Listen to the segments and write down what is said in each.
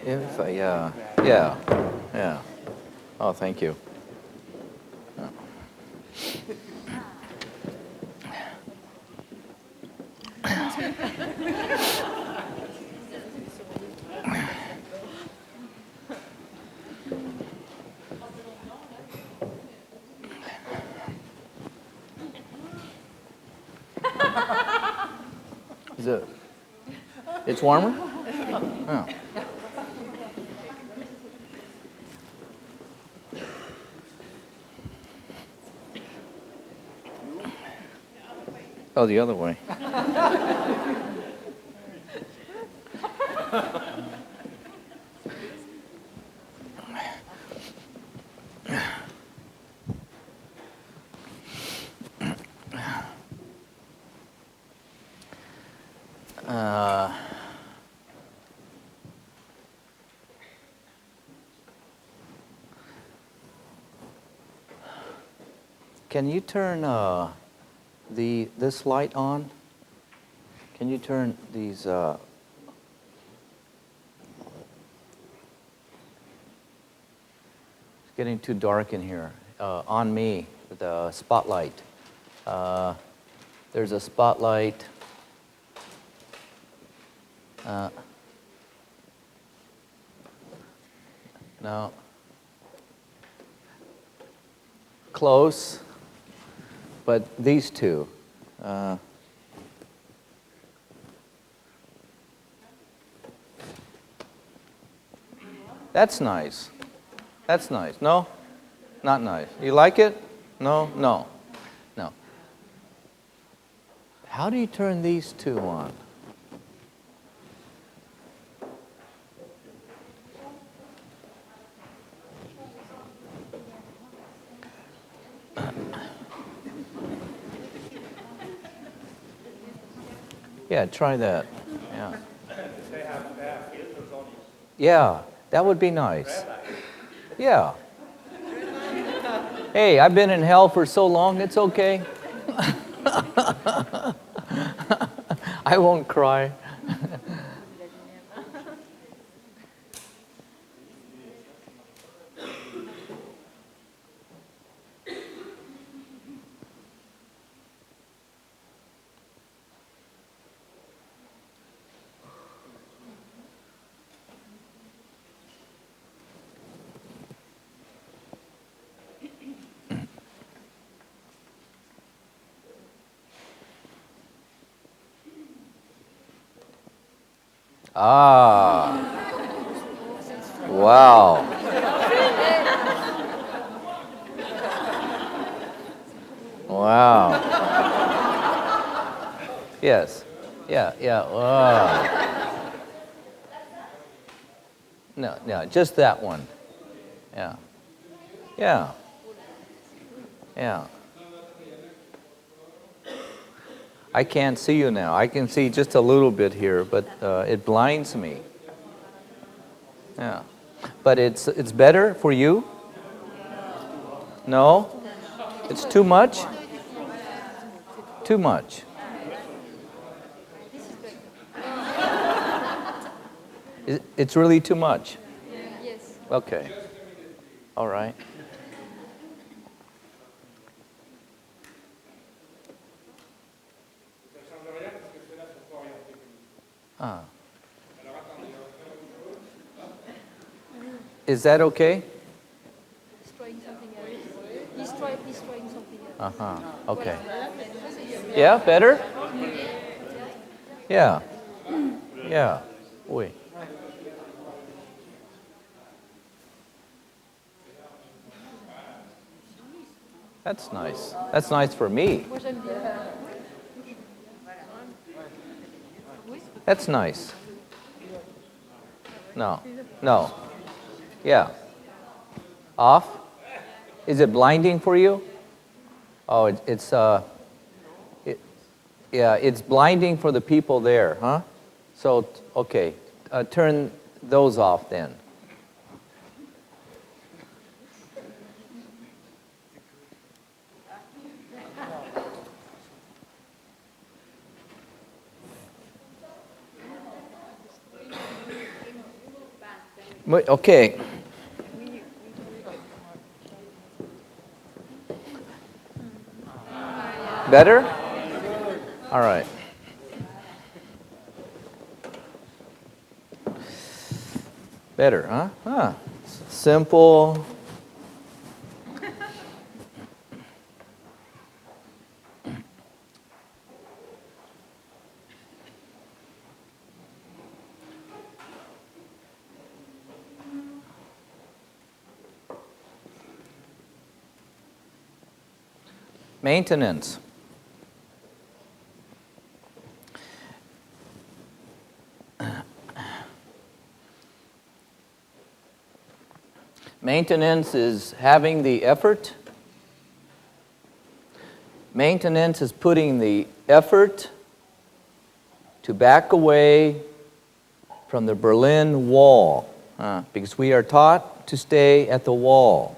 If yeah, yeah, yeah. Oh, thank you. Is it? It's warmer? Oh. Oh, the other way. Can you turn this light on? Can you turn these? It's getting too dark in here. On me, the spotlight. There's a spotlight. No. Close. But these two. That's nice. That's nice. No? Not nice. You like it? No? No. No. How do you turn these two on? Yeah, try that. Yeah. Yeah, that would be nice. Yeah. Hey, I've been in hell for so long, it's okay. I won't cry. Ah. Wow. Wow. Yes. Yeah, yeah. Wow. No, no, just that one. Yeah. Yeah. Yeah. I can't see you now. I can see just a little bit here, but it blinds me. Yeah. But it's better for you? No? It's too much? Too much. It's really too much? Yes. Okay. All right. Ah. Is that okay? He's trying something else. He's trying something else. Uh-huh. Okay. Yeah, better? Yeah. Yeah. Wait. That's nice. That's nice for me. Moi j'aime bien. That's nice. No. No. Yeah. Off? Is it blinding for you? Oh, yeah, it's blinding for the people there, huh? So, okay. Turn those off then. Okay. Better? All right. Better, huh? Huh. Simple. Maintenance. Maintenance is having the effort. Maintenance is putting the effort to back away from the Berlin Wall, because we are taught to stay at the wall.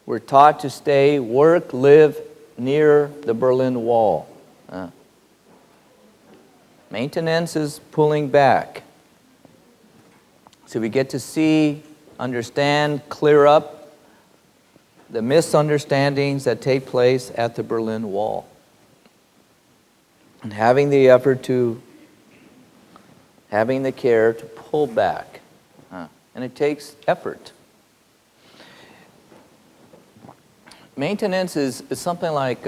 We're taught to stay, work, live near the Berlin Wall. Maintenance is pulling back. So we get to see, understand, clear up the misunderstandings that take place at the Berlin Wall. And having the effort to, having the care to pull back. And it takes effort. Maintenance is something like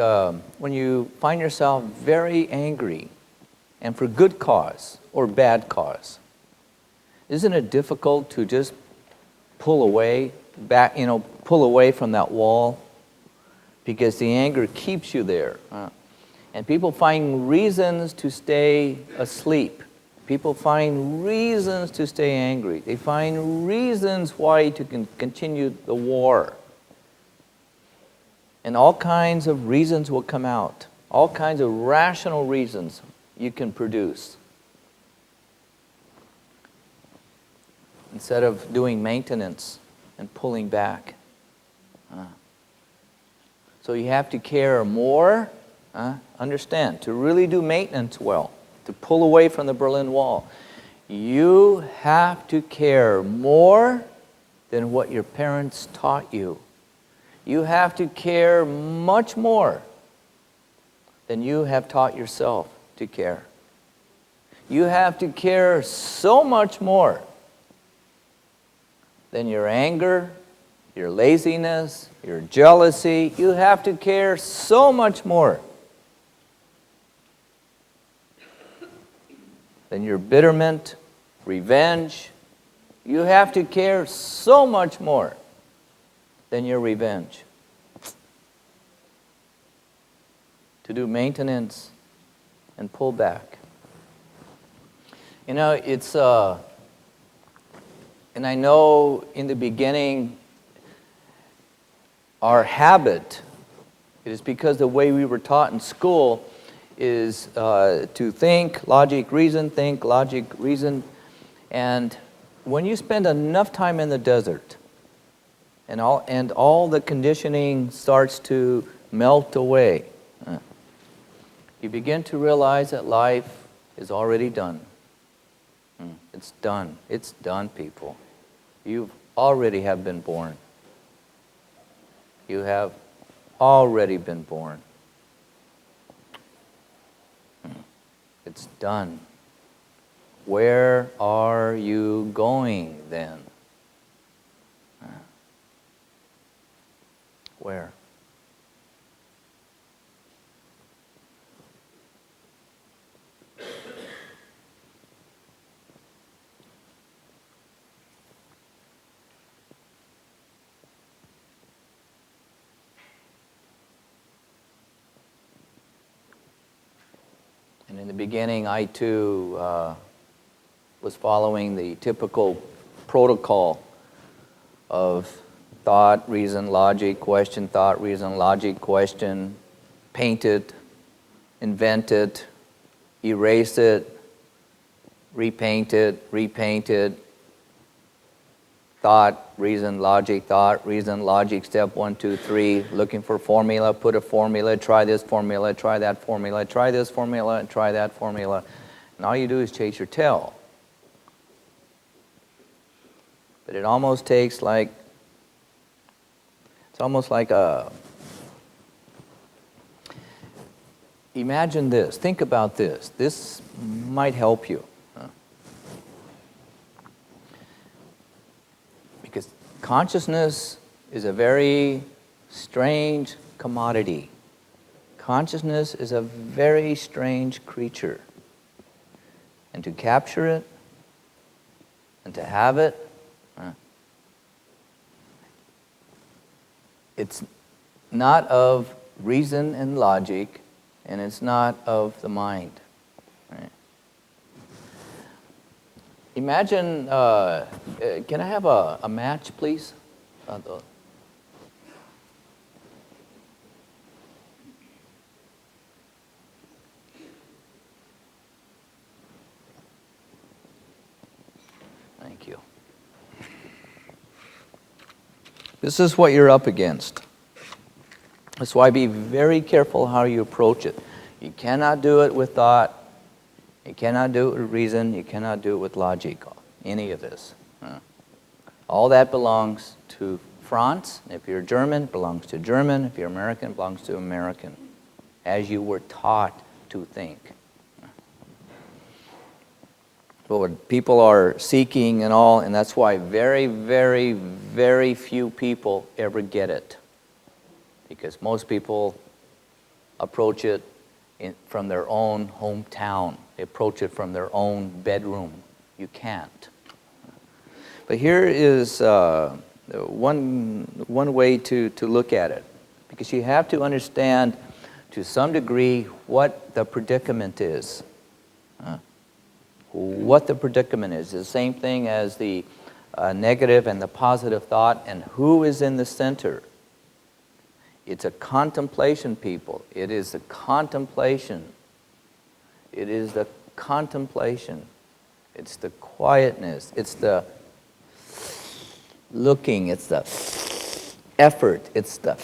when you find yourself very angry and for good cause or bad cause. Isn't it difficult to just pull away, pull away from that wall? Because the anger keeps you there. And people find reasons to stay asleep. People find reasons to stay angry. They find reasons why to continue the war. And all kinds of reasons will come out. All kinds of rational reasons you can produce. Instead of doing maintenance and pulling back. So you have to care more, understand, to really do maintenance well, to pull away from the Berlin Wall. You have to care more than what your parents taught you. You have to care much more than you have taught yourself to care. You have to care so much more than your anger, your laziness, your jealousy. You have to care so much more than your bitterment, revenge. You have to care so much more than your revenge. To do maintenance and pull back. You know, it's and I know in the beginning, our habit, it is because the way we were taught in school is to think, logic, reason, think, logic, reason. And when you spend enough time in the desert, and all the conditioning starts to melt away, you begin to realize that life is already done. It's done. It's done, people. You already have been born. You have already been born. It's done. Where are you going then? Where? And in the beginning, I too was following the typical protocol of thought, reason, logic, question, thought, reason, logic, question, paint it, invent it, erase it, repaint it, thought, reason, logic, step 1, 2, 3, looking for formula, put a formula, try this formula, try that formula, try this formula, and try that formula. And all you do is chase your tail. But it almost takes like, it's almost like imagine this, think about this. This might help you. Because consciousness is a very strange commodity. Consciousness is a very strange creature. And to capture it, and to have it, it's not of reason and logic, and it's not of the mind. Right? Imagine, can I have a match, please? Thank you. This is what you're up against. That's why be very careful how you approach it. You cannot do it with thought. You cannot do it with reason. You cannot do it with logic. Any of this. All that belongs to France. If you're German, it belongs to German. If you're American, it belongs to American. As you were taught to think. But what people are seeking and all, and that's why very, very, very few people ever get it. Because most people approach it from their own hometown. They approach it from their own bedroom. You can't. But here is one way to look at it. Because you have to understand to some degree what the predicament is. What the predicament is. The same thing as the negative and the positive thought, and who is in the center. It's a contemplation, people. It is the contemplation. It is the contemplation. It's the quietness. It's the looking. It's the effort. It's the...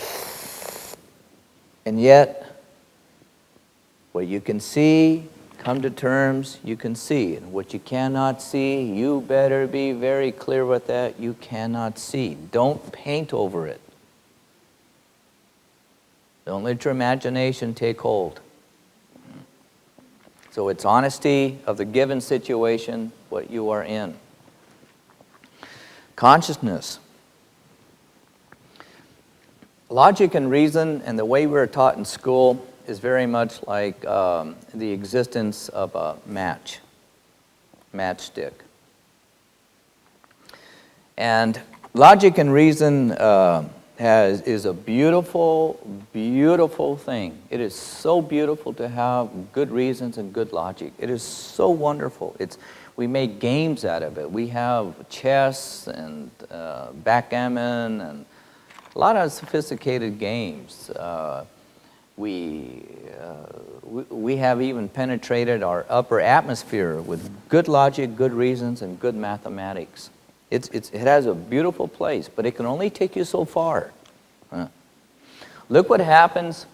And yet, what you can see, come to terms, you can see. And what you cannot see, you better be very clear with that. You cannot see. Don't paint over it. Don't let your imagination take hold. So it's honesty of the given situation, what you are in. Consciousness. Logic and reason and the way we were taught in school is very much like the existence of a matchstick. And logic and reason is a beautiful, beautiful thing. It is so beautiful to have good reasons and good logic. It is so wonderful. We make games out of it. We have chess and backgammon and a lot of sophisticated games. We have even penetrated our upper atmosphere with good logic, good reasons, and good mathematics. It has a beautiful place, but it can only take you so far. Look what happens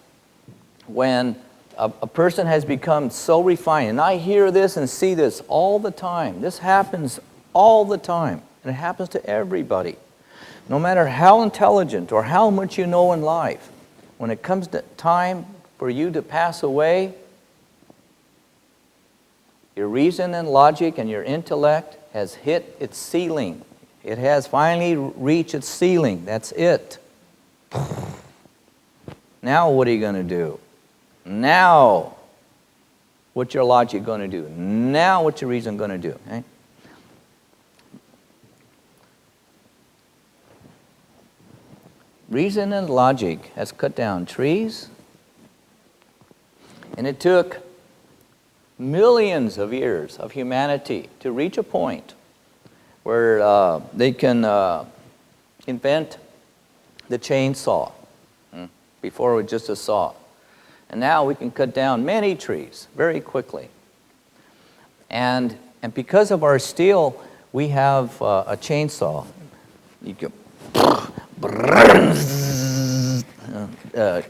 when a person has become so refined. And I hear this and see this all the time. This happens all the time. And it happens to everybody. No matter how intelligent or how much you know in life, when it comes to time for you to pass away, your reason and logic and your intellect has hit its ceiling. It has finally reached its ceiling. That's it. Now what are you going to do? Now, what's your logic going to do? Now what's your reason going to do? Okay? Reason and logic has cut down trees, and it took millions of years of humanity to reach a point where they can invent the chainsaw. Before it was just a saw. And now we can cut down many trees very quickly. And because of our steel, we have a chainsaw. You can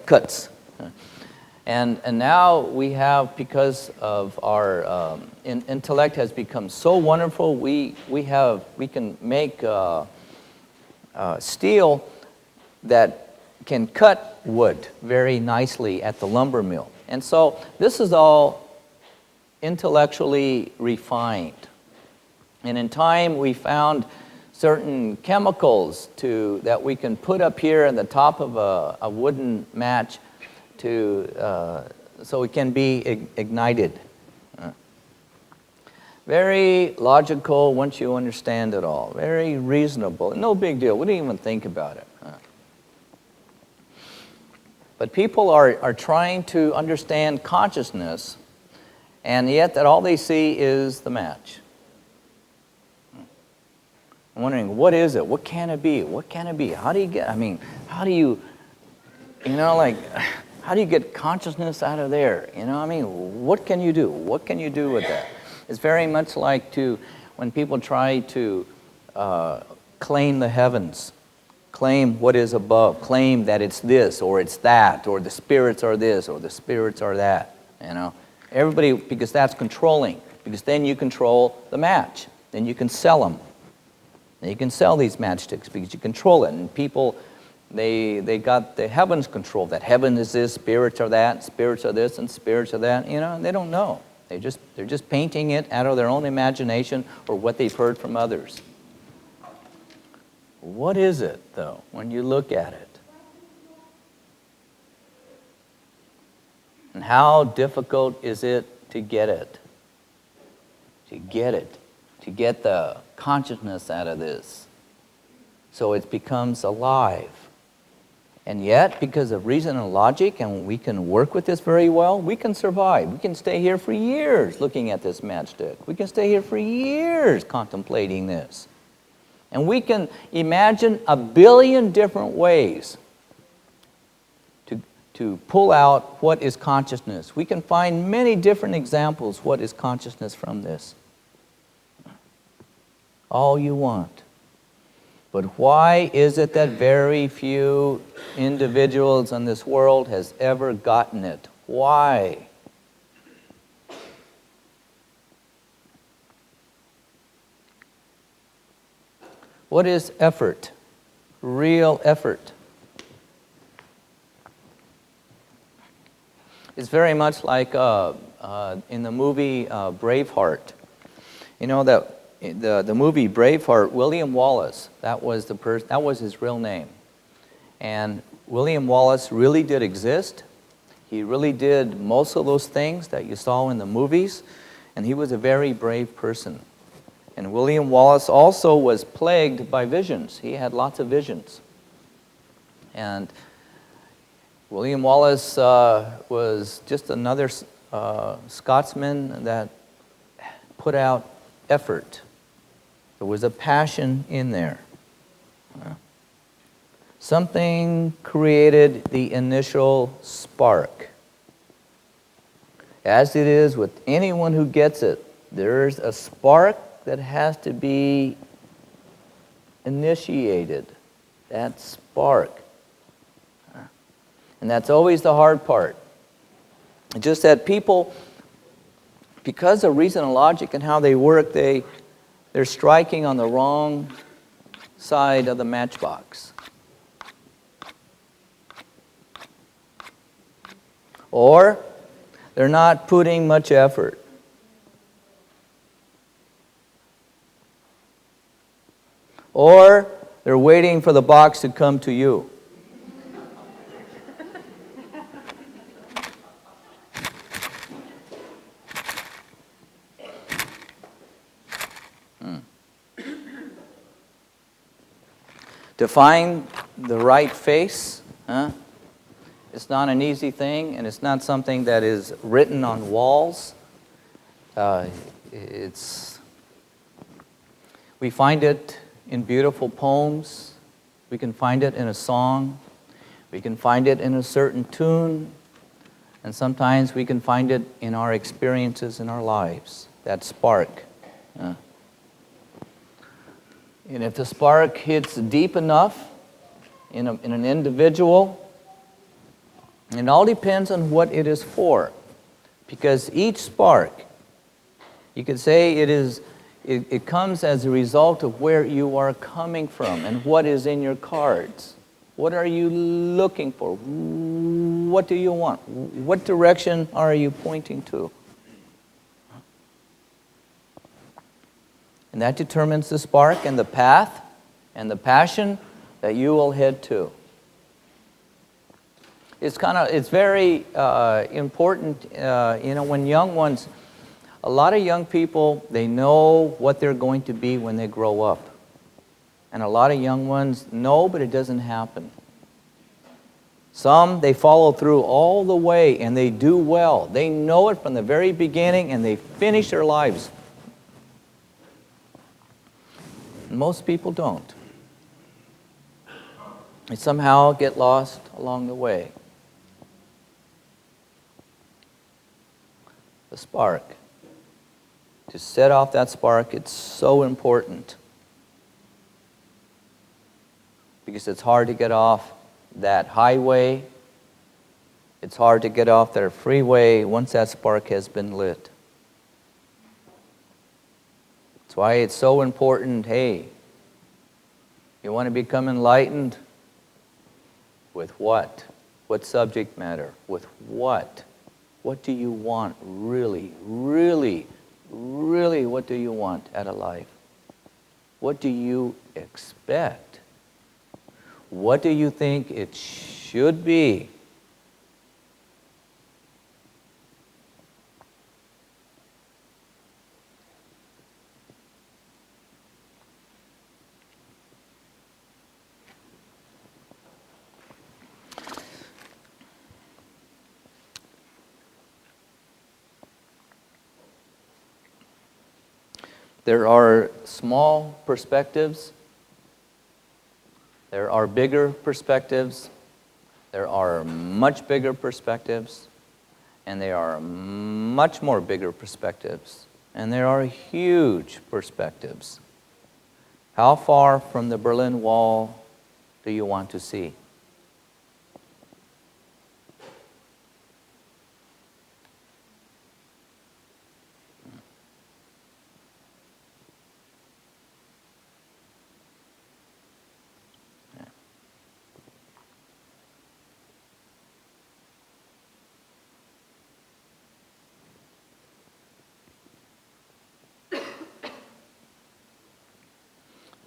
cuts. And now we have, because of our intellect has become so wonderful, we can make steel that can cut wood very nicely at the lumber mill. And so this is all intellectually refined. And in time we found certain chemicals that we can put up here in the top of a wooden match so it can be ignited. Very logical once you understand it all. Very reasonable. No big deal. We didn't even think about it. But people are trying to understand consciousness, and yet that all they see is the match. I'm wondering, what is it? What can it be? What can it be? How do you get, how do you get consciousness out of there? What can you do? What can you do with that? It's very much like when people try to claim the heavens, claim what is above, claim that it's this or it's that, or the spirits are this or the spirits are that. Everybody, because that's controlling, because then you control the match. Then you can sell them. Then you can sell these matchsticks because you control it. And people, they got the heavens controlled. That heaven is this, spirits are that, spirits are this, and spirits are that. They don't know. They're just painting it out of their own imagination or what they've heard from others. What is it, though, when you look at it? And how difficult is it to get it? To get the consciousness out of this, so it becomes alive. And yet, because of reason and logic, and we can work with this very well, we can survive. We can stay here for years looking at this matchstick. We can stay here for years contemplating this. And we can imagine 1 billion different ways to pull out what is consciousness. We can find many different examples what is consciousness from this. All you want. But why is it that very few individuals in this world has ever gotten it? Why? What is effort? Real effort. It's very much like in the movie Braveheart. That the movie Braveheart, William Wallace, that was his real name. And William Wallace really did exist. He really did most of those things that you saw in the movies, and he was a very brave person. And William Wallace also was plagued by visions. He had lots of visions. And William Wallace was just another Scotsman that put out effort. There was a passion in there. Something created the initial spark. As it is with anyone who gets it, there's a spark that has to be initiated. That spark. And that's always the hard part. Just that people, because of reason and logic and how they work, they're striking on the wrong side of the matchbox. Or they're not putting much effort. Or they're waiting for the box to come to you. To find the right face, it's not an easy thing, and it's not something that is written on walls. We find it in beautiful poems. We can find it in a song. We can find it in a certain tune. And sometimes we can find it in our experiences in our lives, that spark. And if the spark hits deep enough in an individual, It all depends on what it is for. Because each spark, you could say it comes as a result of where you are coming from and what is in your cards. What are you looking for? What do you want? What direction are you pointing to? And that determines the spark and the path and the passion that you will head to. It's very important, when young ones, a lot of young people, they know what they're going to be when they grow up. And a lot of young ones know, but it doesn't happen. Some, they follow through all the way and they do well. They know it from the very beginning and they finish their lives. Most people don't. They somehow get lost along the way. The spark. To set off that spark, it's so important. Because it's hard to get off that highway. It's hard to get off that freeway once that spark has been lit. That's why it's so important, hey, you want to become enlightened? With what? What subject matter? With what? What do you want really, really, really, what do you want out of life? What do you expect? What do you think it should be? There are small perspectives. There are bigger perspectives. There are much bigger perspectives. And there are much more bigger perspectives. And there are huge perspectives. How far from the Berlin Wall do you want to see?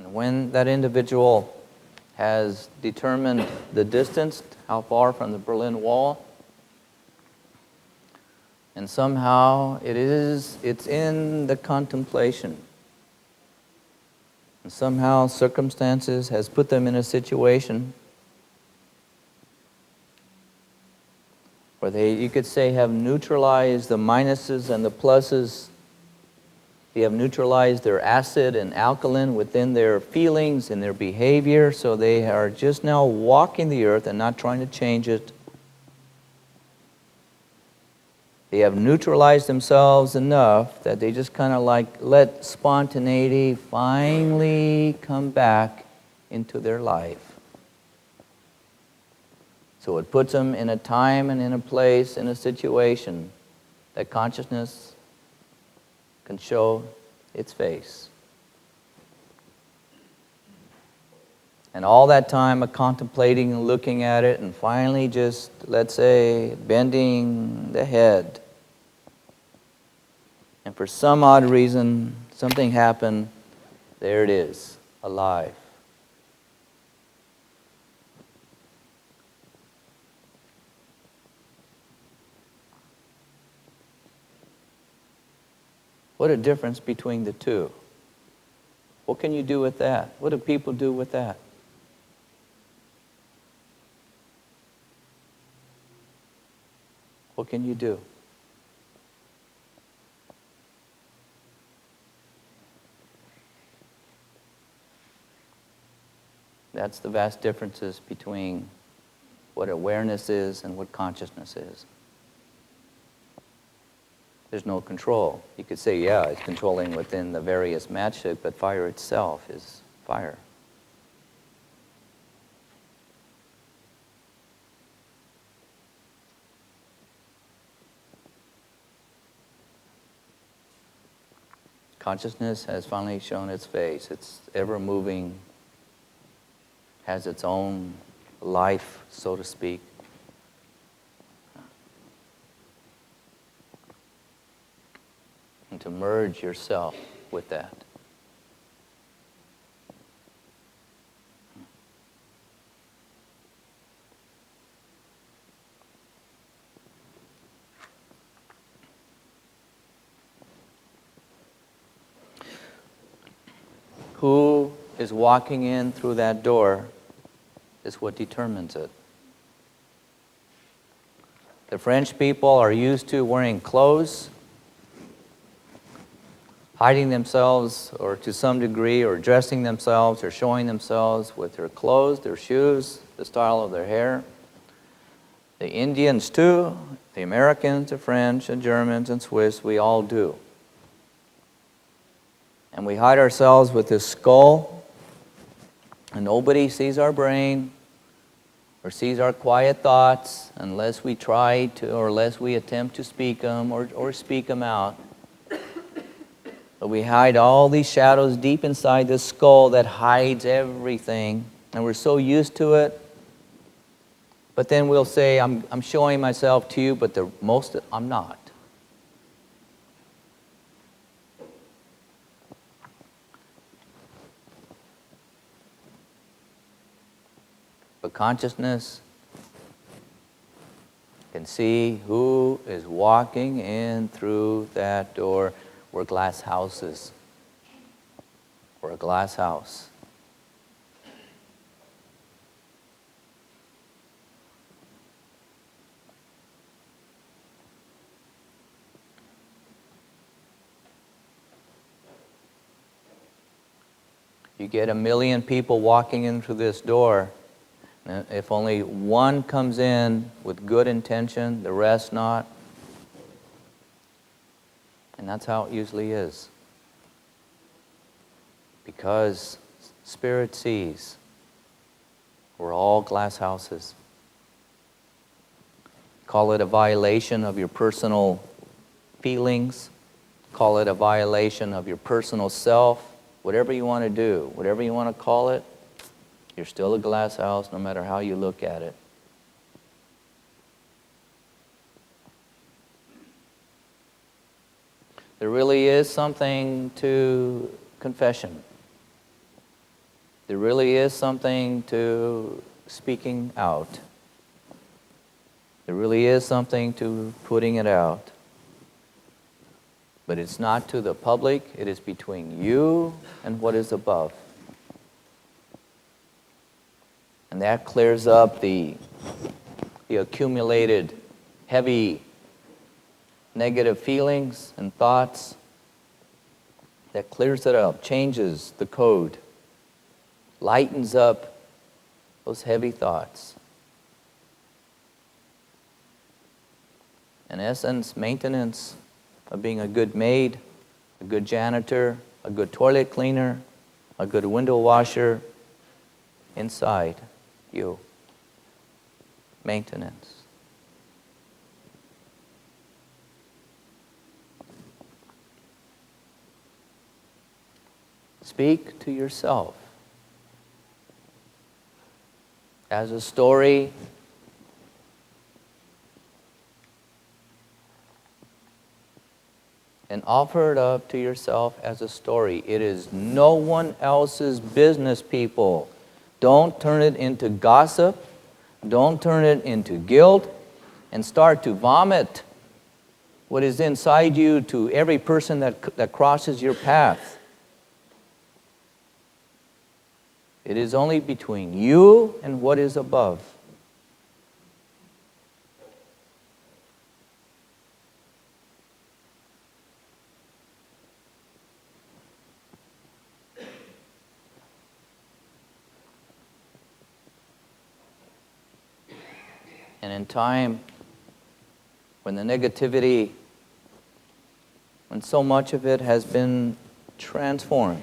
When that individual has determined the distance, how far from the Berlin Wall, and somehow it's in the contemplation. And somehow circumstances has put them in a situation where they, you could say, have neutralized the minuses and the pluses. They have neutralized their acid and alkaline within their feelings and their behavior, so they are just now walking the earth and not trying to change it. They have neutralized themselves enough that they just kind of like let spontaneity finally come back into their life. So it puts them in a time and in a place, in a situation that consciousness can show its face. And all that time of contemplating and looking at it and finally just, let's say, bending the head. And for some odd reason, something happened. There it is, alive. What a difference between the two. What can you do with that? What do people do with that? What can you do? That's the vast differences between what awareness is and what consciousness is. There's no control. You could say, yeah, it's controlling within the various matchstick, but fire itself is fire. Consciousness has finally shown its face. It's ever moving, has its own life, so to speak. And to merge yourself with that. Who is walking in through that door is what determines it. The French people are used to wearing clothes, hiding themselves, or to some degree, or dressing themselves, or showing themselves with their clothes, their shoes, the style of their hair. The Indians too, the Americans, the French, and Germans, and Swiss, we all do. And we hide ourselves with this skull, and nobody sees our brain or sees our quiet thoughts unless we try to, or unless we attempt to speak them or speak them out. But we hide all these shadows deep inside this skull that hides everything, and we're so used to it. But then we'll say, I'm showing myself to you, but I'm not. But consciousness can see who is walking in through that door. We're glass houses. We're a glass house. You get 1 million people walking in through this door. If only one comes in with good intention, the rest not. And that's how it usually is. Because Spirit sees. We're all glass houses. Call it a violation of your personal feelings. Call it a violation of your personal self. Whatever you want to do, whatever you want to call it, you're still a glass house no matter how you look at it. There really is something to confession. There really is something to speaking out. There really is something to putting it out. But it's not to the public, it is between you and what is above. And that clears up the accumulated heavy negative feelings and thoughts. That clears it up, changes the code, lightens up those heavy thoughts. In essence, maintenance of being a good maid, a good janitor, a good toilet cleaner, a good window washer inside you. Maintenance. Speak to yourself as a story and offer it up to yourself as a story. It is no one else's business, people. Don't turn it into gossip. Don't turn it into guilt and start to vomit what is inside you to every person that crosses your path. It is only between you and what is above. And in time, when the negativity, when so much of it has been transformed,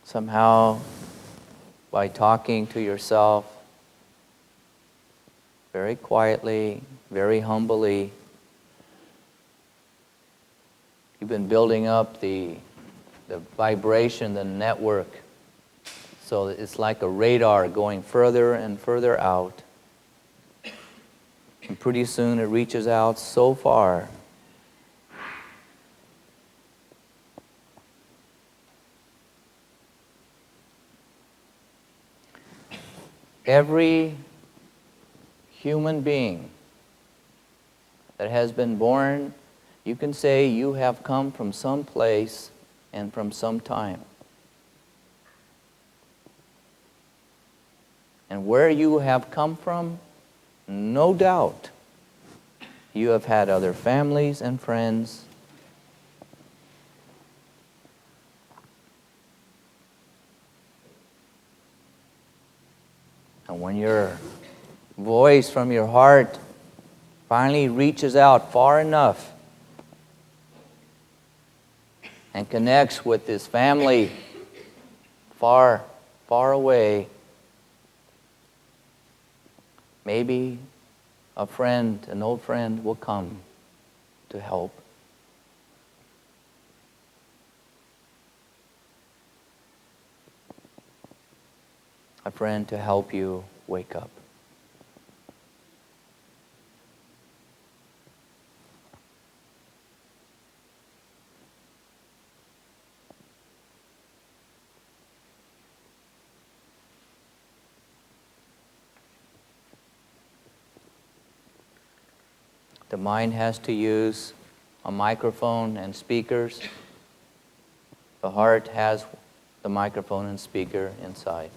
somehow by talking to yourself very quietly, very humbly, been building up the vibration, the network. So it's like a radar going further and further out. And pretty soon it reaches out so far. Every human being that has been born, you can say you have come from some place and from some time. And where you have come from, no doubt, you have had other families and friends. And when your voice from your heart finally reaches out far enough and connects with this family far, far away, maybe a friend, an old friend, will come to help. A friend to help you wake up. The mind has to use a microphone and speakers. The heart has the microphone and speaker inside.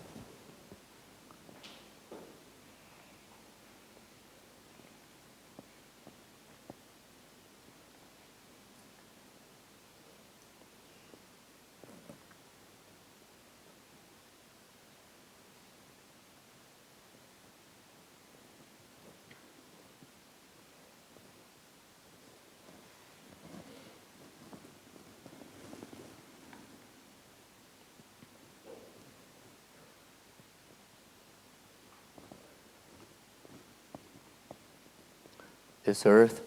This earth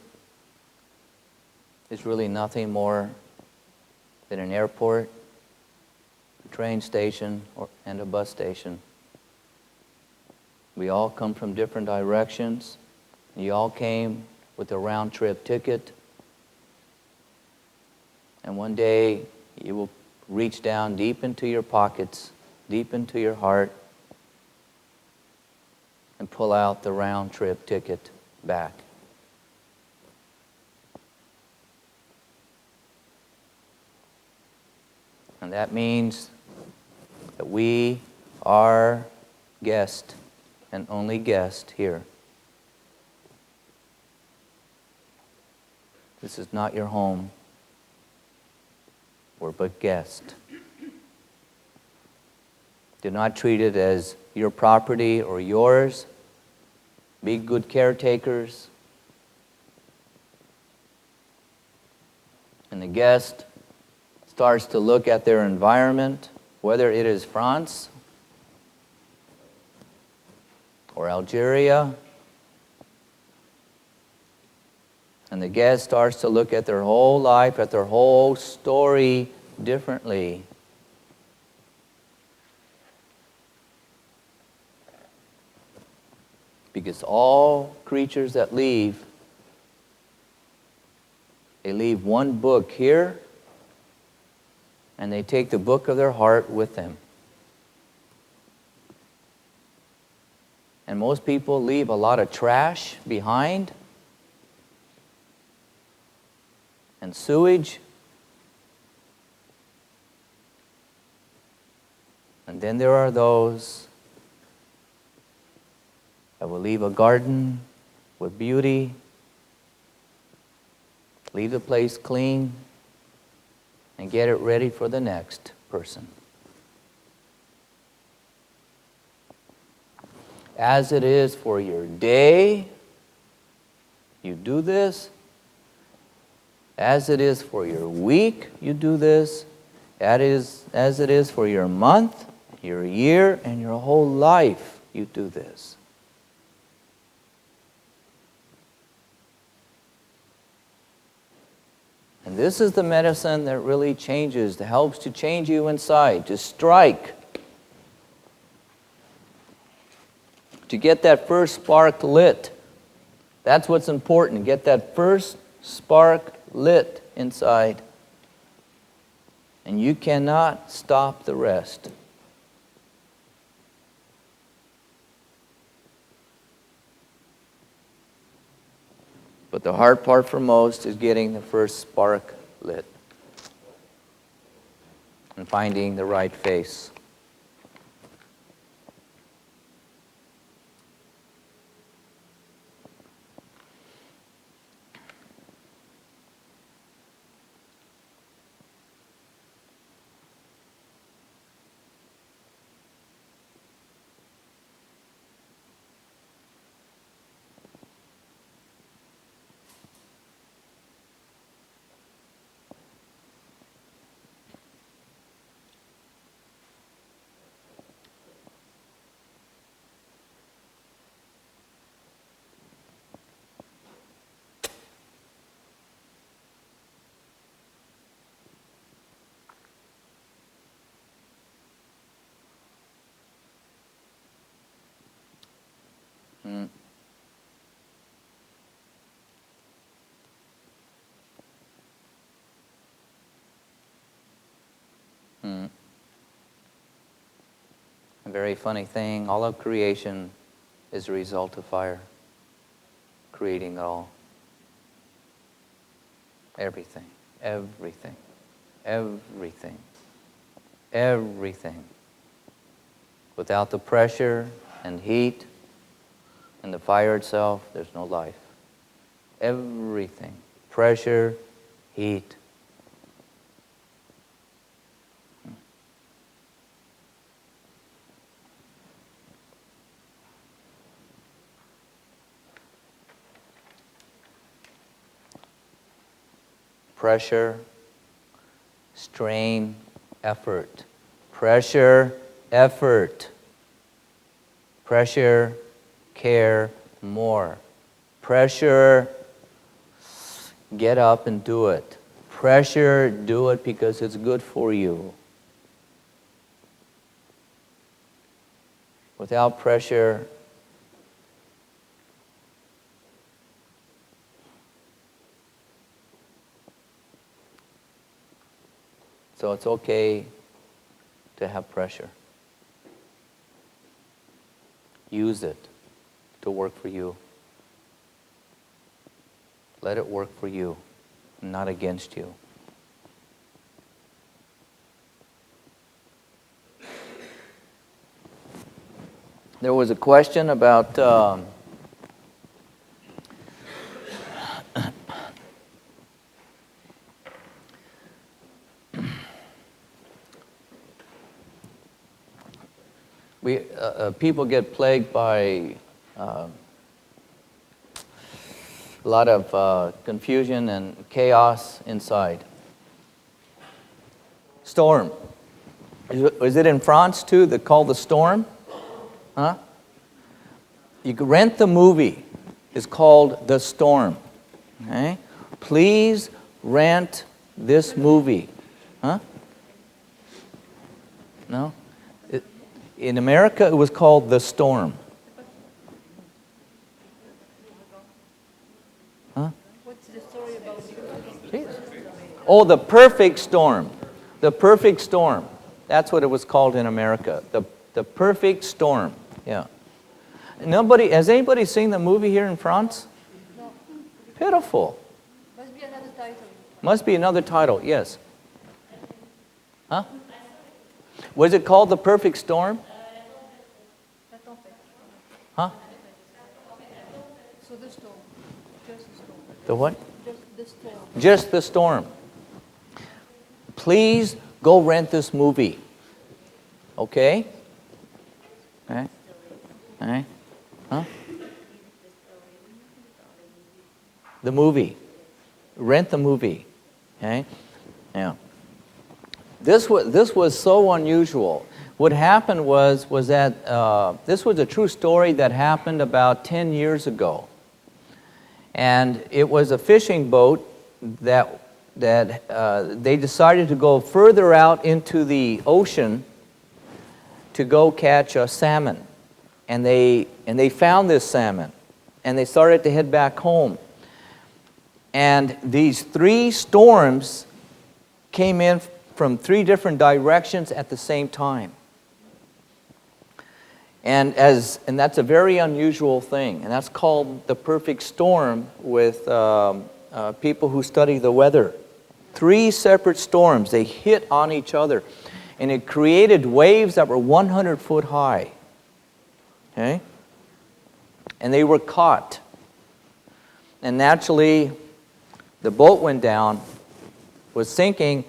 is really nothing more than an airport, a train station, and a bus station. We all come from different directions. You all came with a round-trip ticket. And one day you will reach down deep into your pockets, deep into your heart, and pull out the round-trip ticket back. And that means that we are guest and only guest here. This is not your home. We're but guest. Do not treat it as your property or yours. Be good caretakers. And the guest starts to look at their environment, whether it is France or Algeria, and the guest starts to look at their whole life, at their whole story differently. Because all creatures that leave, they leave one book here, and they take the book of their heart with them. And most people leave a lot of trash behind, and sewage. And then there are those that will leave a garden with beauty, leave the place clean, and get it ready for the next person. As it is for your day, you do this. As it is for your week, you do this. As it is for your month, your year, and your whole life, you do this. And this is the medicine that really changes, that helps to change you inside, to strike. To get that first spark lit. That's what's important. Get that first spark lit inside. And you cannot stop the rest. But the hard part for most is getting the first spark lit and finding the right face. A very funny thing, all of creation is a result of fire, creating it all. Everything, everything, everything, everything. Without the pressure and heat and the fire itself, there's no life. Everything. Pressure, heat. Pressure, strain, effort. Pressure, effort. Pressure, care, more. Pressure, get up and do it. Pressure, do it because it's good for you. Without pressure, so it's okay to have pressure. Use it to work for you. Let it work for you, not against you. There was a question about people get plagued by a lot of confusion and chaos inside. Storm. Is it in France too that called The Storm? Huh? You can rent the movie. It's called The Storm. Okay? Please rent this movie. Huh? No? In America, it was called The Storm. Huh? What's the story about? Oh, The Perfect Storm. The Perfect Storm. That's what it was called in America. The Perfect Storm. Yeah. Has anybody seen the movie here in France? No. Pitiful. Must be another title. Must be another title, yes. Huh? Was it called The Perfect Storm? Huh? So the storm. Just the storm. The what? Just the storm. Just The Storm. Please go rent this movie. Okay? Okay? Okay? Huh? The movie. Rent the movie. Okay? Yeah. This was so unusual. What happened was that this was a true story that happened about 10 years ago. And it was a fishing boat that they decided to go further out into the ocean to go catch a salmon. And they found this salmon, and they started to head back home. And these 3 storms came in from 3 different directions at the same time. And that's a very unusual thing, and that's called the perfect storm with people who study the weather. 3 separate storms, they hit on each other, and it created waves that were 100 foot high. Okay? And they were caught. And naturally, the boat went down, was sinking,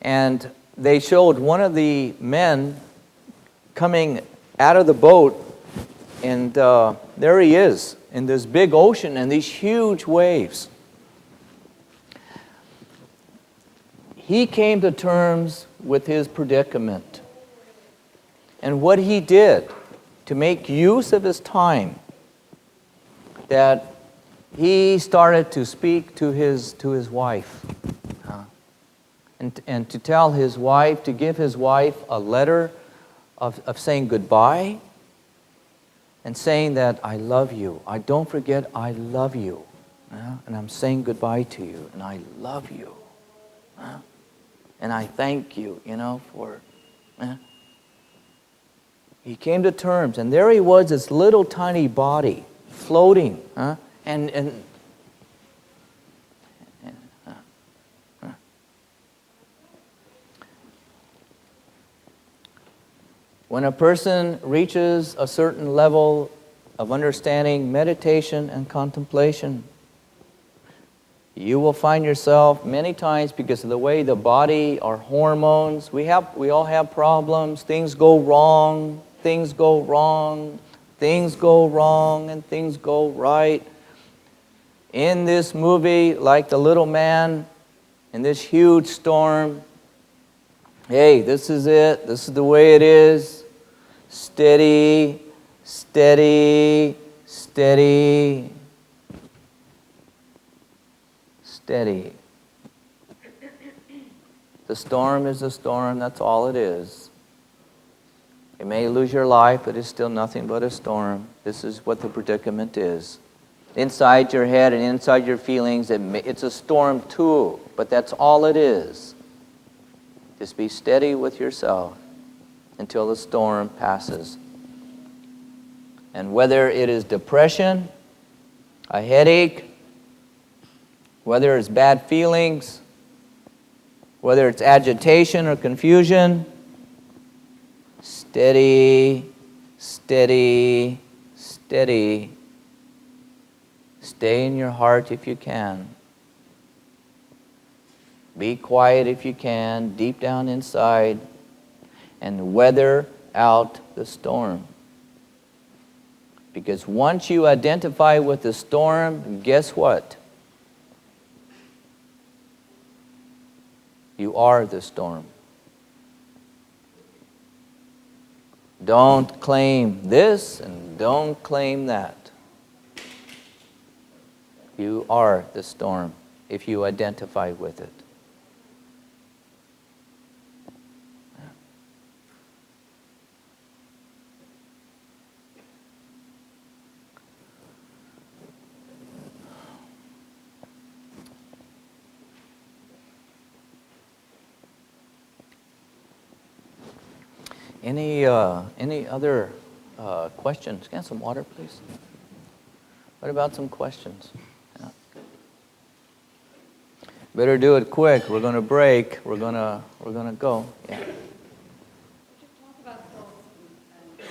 and they showed one of the men coming out of the boat, and there he is in this big ocean and these huge waves. He came to terms with his predicament. And what he did to make use of his time, that he started to speak to his wife, and to tell his wife, to give his wife a letter of saying goodbye, and saying that I love you. Don't forget, I love you, and I'm saying goodbye to you, and I love you, and I thank you, for. He came to terms, and there he was, this little tiny body floating, and when a person reaches a certain level of understanding, meditation, and contemplation, you will find yourself many times, because of the way the body, our hormones, we all have problems. Things go wrong, things go wrong, things go wrong, and things go right. In this movie, like the little man in this huge storm, hey, this is it. This is the way it is. Steady, steady, steady, steady. The storm is a storm. That's all it is. You may lose your life, but it's still nothing but a storm. This is what the predicament is. Inside your head and inside your feelings, it's a storm too, but that's all it is. Just be steady with yourself until the storm passes. And whether it is depression, a headache, whether it's bad feelings, whether it's agitation or confusion, steady, steady, steady. Stay in your heart if you can. Be quiet if you can, deep down inside, and weather out the storm. Because once you identify with the storm, guess what? You are the storm. Don't claim this and don't claim that. You are the storm if you identify with it. Any other questions? Can I have some water, please? What about some questions? Yeah. Better do it quick. We're going to break. We're going to go. Yeah. Talk about thoughts and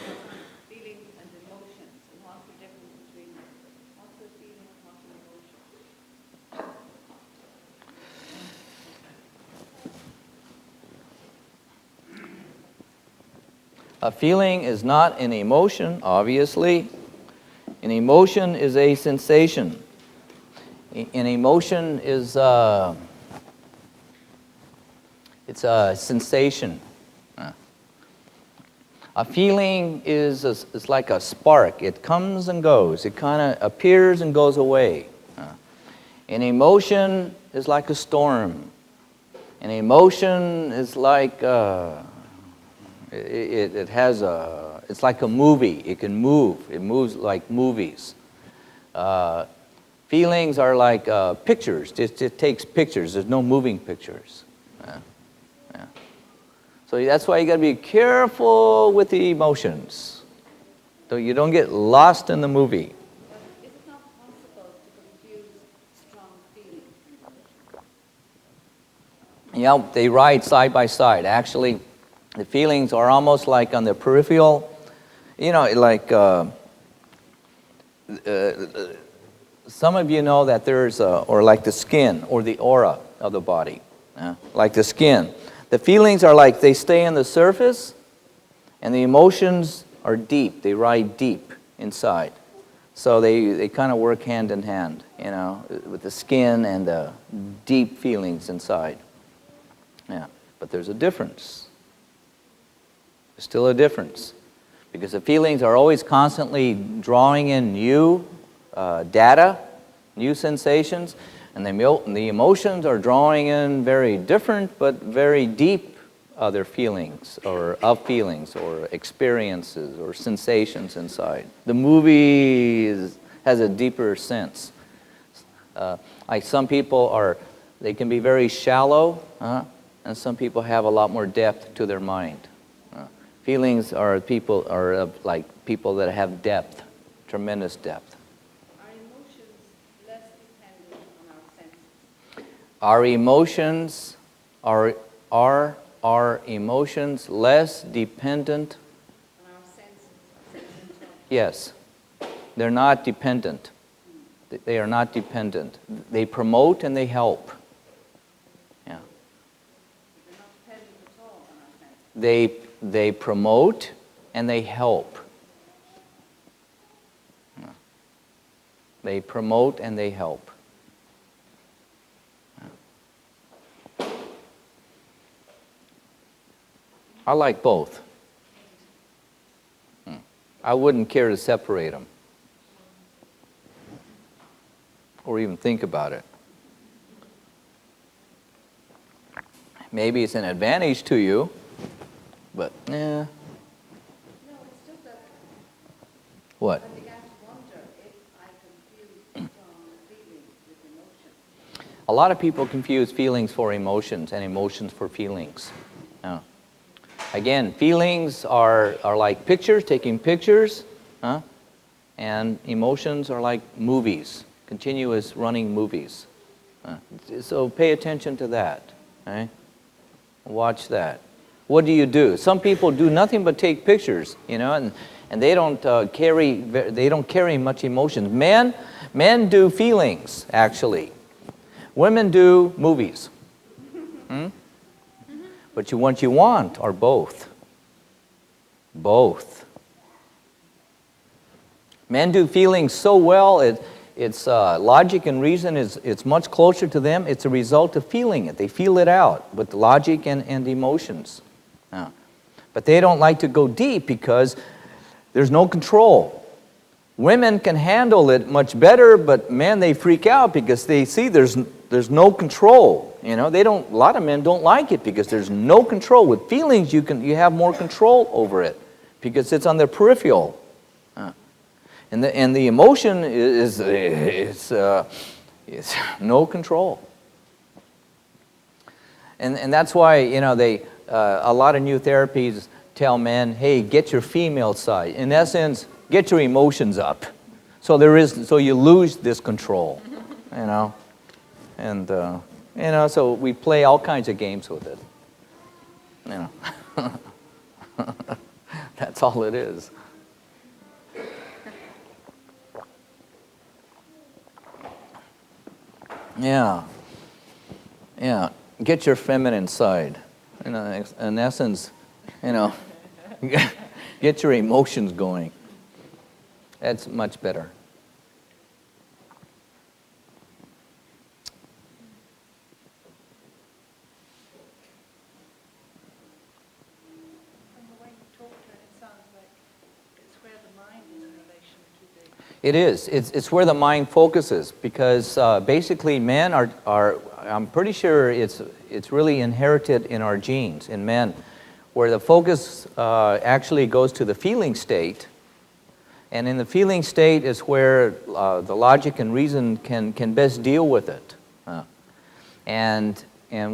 feelings and emotions, and what's the difference between what's the feeling and what's the emotion? A feeling is not an emotion, obviously. An emotion is a sensation. An emotion is it's a sensation. A feeling is like a spark. It comes and goes. It kind of appears and goes away. An emotion is like a storm. An emotion is like it's like a movie. It can move. It moves like movies. Feelings are like pictures. It takes pictures. There's no moving pictures. Yeah. So that's why you got to be careful with the emotions, so you don't get lost in the movie. But is it not possible to confuse strong feelings? Yeah, they ride side by side. Actually, the feelings are almost like on the peripheral. You know, like some of you know that there's or like the skin or the aura of the body, like the skin. The feelings are like they stay on the surface, and the emotions are deep. They ride deep inside. So they kind of work hand in hand, you know, with the skin and the deep feelings inside. Yeah, but there's a difference. There's still a difference. Because the feelings are always constantly drawing in new data, new sensations, and the emotions are drawing in very different but very deep other feelings or experiences or sensations inside. The movie has a deeper sense. Like some people they can be very shallow, and some people have a lot more depth to their mind. Feelings are like people that have depth, tremendous depth. Are emotions less dependent on our senses? Our emotions are our emotions less dependent? On our senses? Yes. They're not dependent. They are not dependent. They promote and they help. Yeah. They're not dependent at all on our senses. They promote and they help. They promote and they help. I like both. I wouldn't care to separate them or even think about it. Maybe it's an advantage to you, but No, it's just that what? I began to wonder if I confuse strong feelings with emotions. A lot of people confuse feelings for emotions and emotions for feelings. Yeah. Again, feelings are like pictures, taking pictures, and emotions are like movies, continuous running movies. So pay attention to that. Right? Watch that. What do? Some people do nothing but take pictures, you know, and they don't carry much emotion. Men do feelings, actually. Women do movies. But what you want are both. Both. Men do feelings so well, it's logic and reason it's much closer to them. It's a result of feeling it. They feel it out with logic and emotions. But they don't like to go deep because there's no control. Women can handle it much better, but men, they freak out because they see there's no control. You know, a lot of men don't like it because there's no control. With feelings, you have more control over it because it's on the peripheral. And the emotion is no control. And that's why, you know, a lot of new therapies tell men, hey, get your female side. In essence, get your emotions up. So you lose this control, you know. And so we play all kinds of games with it. You know. That's all it is. Yeah. Get your feminine side. You know, in essence, you know, get your emotions going. That's much better. From the way you talk to it, it sounds like it's where the mind is in relation to the It is. It's where the mind focuses, because basically men are I'm pretty sure it's really inherited in our genes in men, where the focus actually goes to the feeling state, and in the feeling state is where the logic and reason can best deal with it. And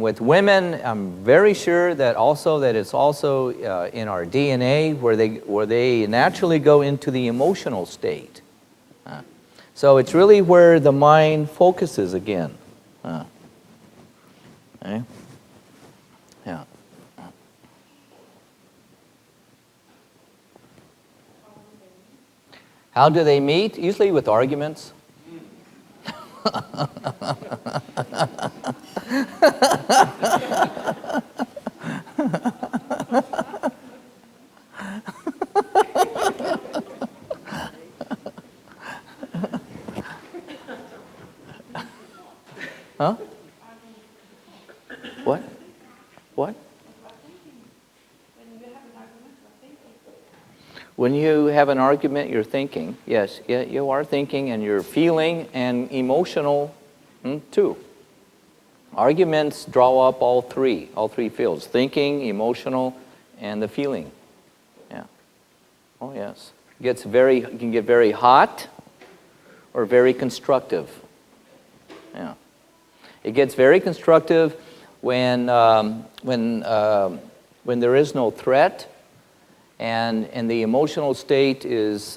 with women, I'm very sure that it's also in our DNA where they naturally go into the emotional state. So it's really where the mind focuses again. Okay? Yeah. How do they meet? Usually with arguments. Huh? What? What? When you have an argument, you're thinking. Yes, yeah, you are thinking, and you're feeling and emotional too. Arguments draw up all three fields: thinking, emotional, and the feeling. Yeah. Oh yes. It can get very hot or very constructive. Yeah. It gets very constructive when there is no threat, and the emotional state is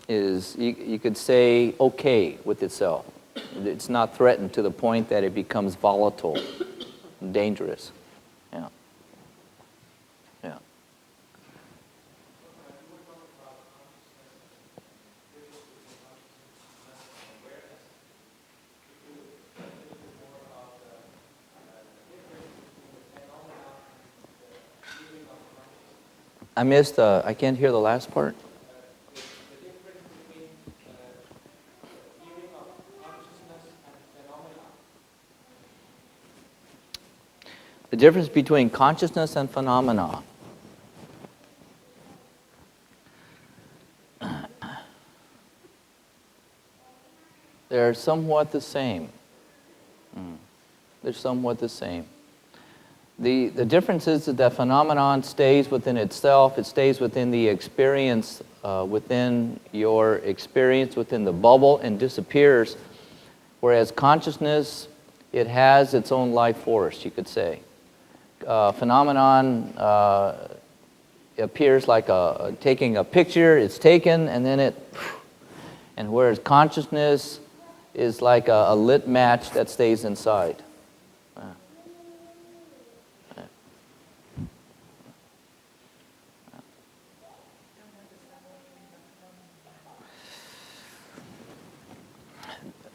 you could say okay with itself. It's not threatened to the point that it becomes volatile, and dangerous. Yeah. Yeah. I can't hear the last part. The difference between consciousness and phenomena. They're somewhat the same. They're somewhat the same. The difference is that the phenomenon stays within itself. It stays within the experience, within your experience, within the bubble, and disappears. Whereas consciousness, it has its own life force, you could say. Phenomenon appears like taking a picture. It's taken, and then and whereas consciousness is like a lit match that stays inside.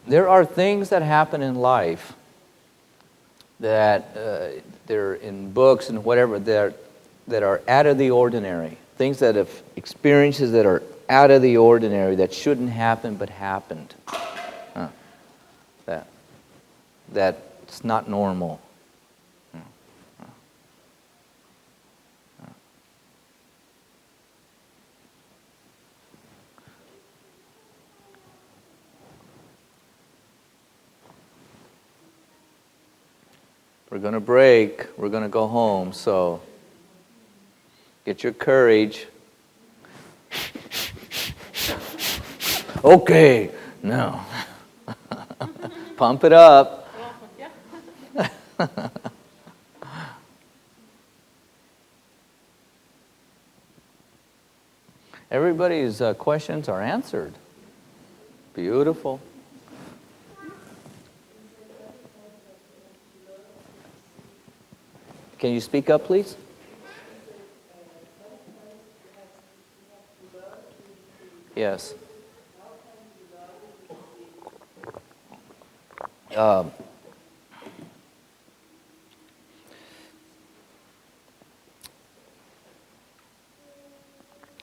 There are things that happen in life that they're in books and whatever that are out of the ordinary. Things that have experiences that are out of the ordinary that shouldn't happen but happened. That's not normal. We're going to break. We're going to go home. So get your courage. Okay, now. Pump it up. Everybody's questions are answered. Beautiful. Can you speak up, please? Yes.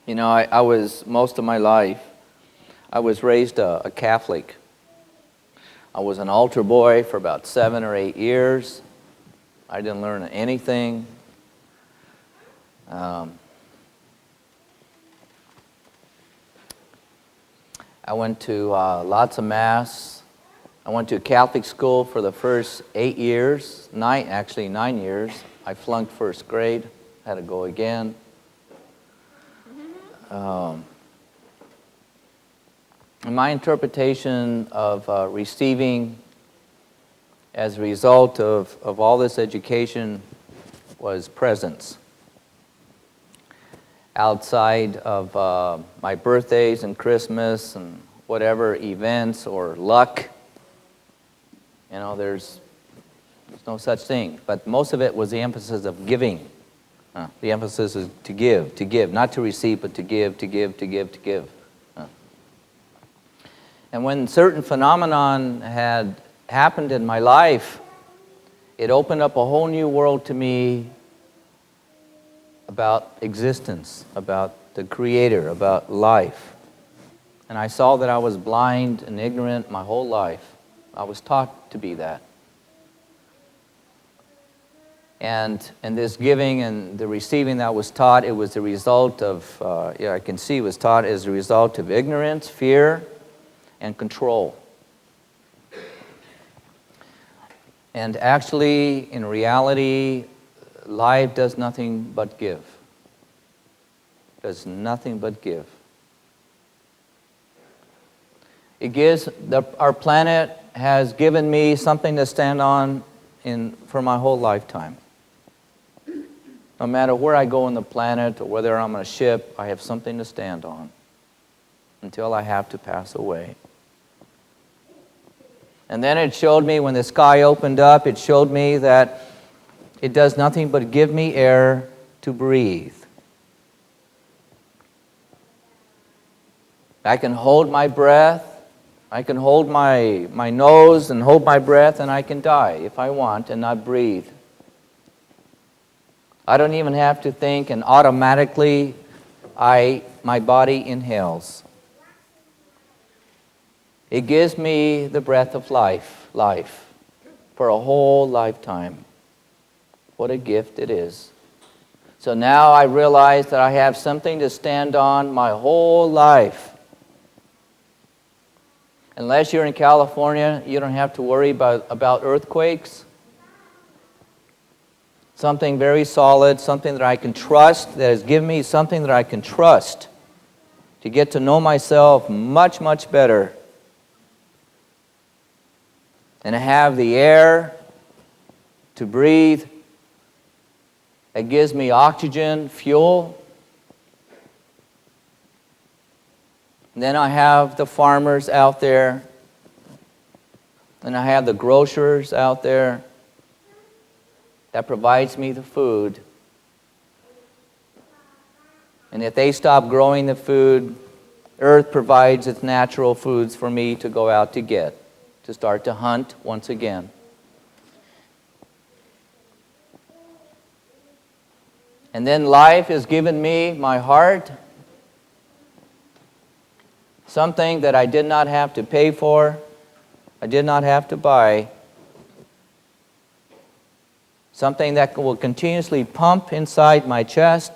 You know, I was, most of my life, I was raised a Catholic. I was an altar boy for about 7 or 8 years. I didn't learn anything. I went to lots of Mass. I went to Catholic school for the first 8 years, 9 years. I flunked first grade, had to go again. And my interpretation of receiving as a result of all this education was presents. Outside of my birthdays and Christmas and whatever events or luck, you know, there's no such thing. But most of it was the emphasis of giving. The emphasis is to give, not to receive, but to give. And when certain phenomenon had happened in my life, it opened up a whole new world to me about existence, about the Creator, about life. And I saw that I was blind and ignorant my whole life. I was taught to be that. And this giving and the receiving that was taught, it was the result of, I can see it was taught as a result of ignorance, fear, and control. And actually, in reality, life does nothing but give. Does nothing but give. It gives, our planet has given me something to stand on for my whole lifetime. No matter where I go on the planet or whether I'm on a ship, I have something to stand on until I have to pass away. And then it showed me, when the sky opened up, it showed me that it does nothing but give me air to breathe. I can hold my breath, I can hold my nose and hold my breath, and I can die if I want and not breathe. I don't even have to think, and automatically my body inhales. It gives me the breath of life for a whole lifetime. What a gift it is. So now I realize that I have something to stand on my whole life. Unless you're in California, you don't have to worry about earthquakes. Something very solid, something that I can trust, that has given me something that I can trust to get to know myself much, much better. And to have the air to breathe. It gives me oxygen, fuel. And then I have the farmers out there. And I have the grocers out there that provides me the food. And if they stop growing the food, Earth provides its natural foods for me to go out to get, to start to hunt once again. And then life has given me my heart, something that I did not have to pay for, I did not have to buy, something that will continuously pump inside my chest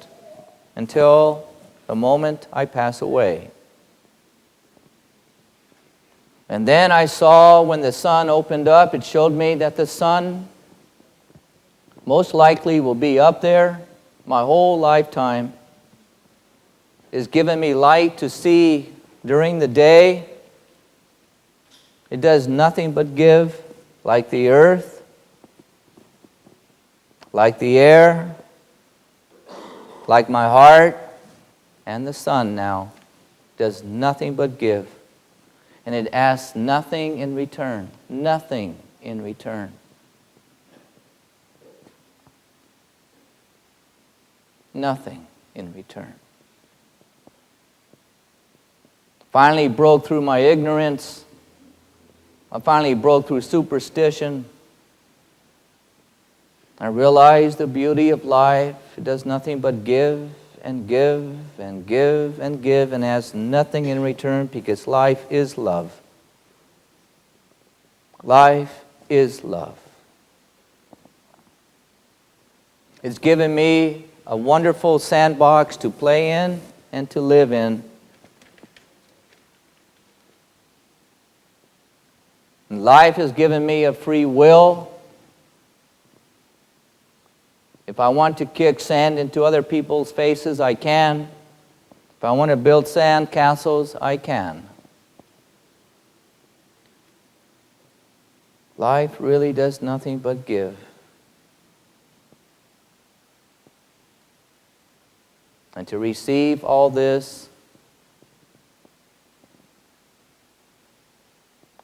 until the moment I pass away. And then I saw, when the sun opened up, it showed me that the sun most likely will be up there my whole lifetime. It's given me light to see during the day. It does nothing but give, like the earth, like the air, like my heart, and the sun now does nothing but give. And it asks nothing in return. Nothing in return. Nothing in return. Finally broke through my ignorance. I finally broke through superstition. I realized the beauty of life. It does nothing but give and give and give and give and asks nothing in return, because life is love. Life is love. It's given me a wonderful sandbox to play in and to live in. Life has given me a free will. If I want to kick sand into other people's faces, I can. If I want to build sand castles, I can. Life really does nothing but give. And to receive all this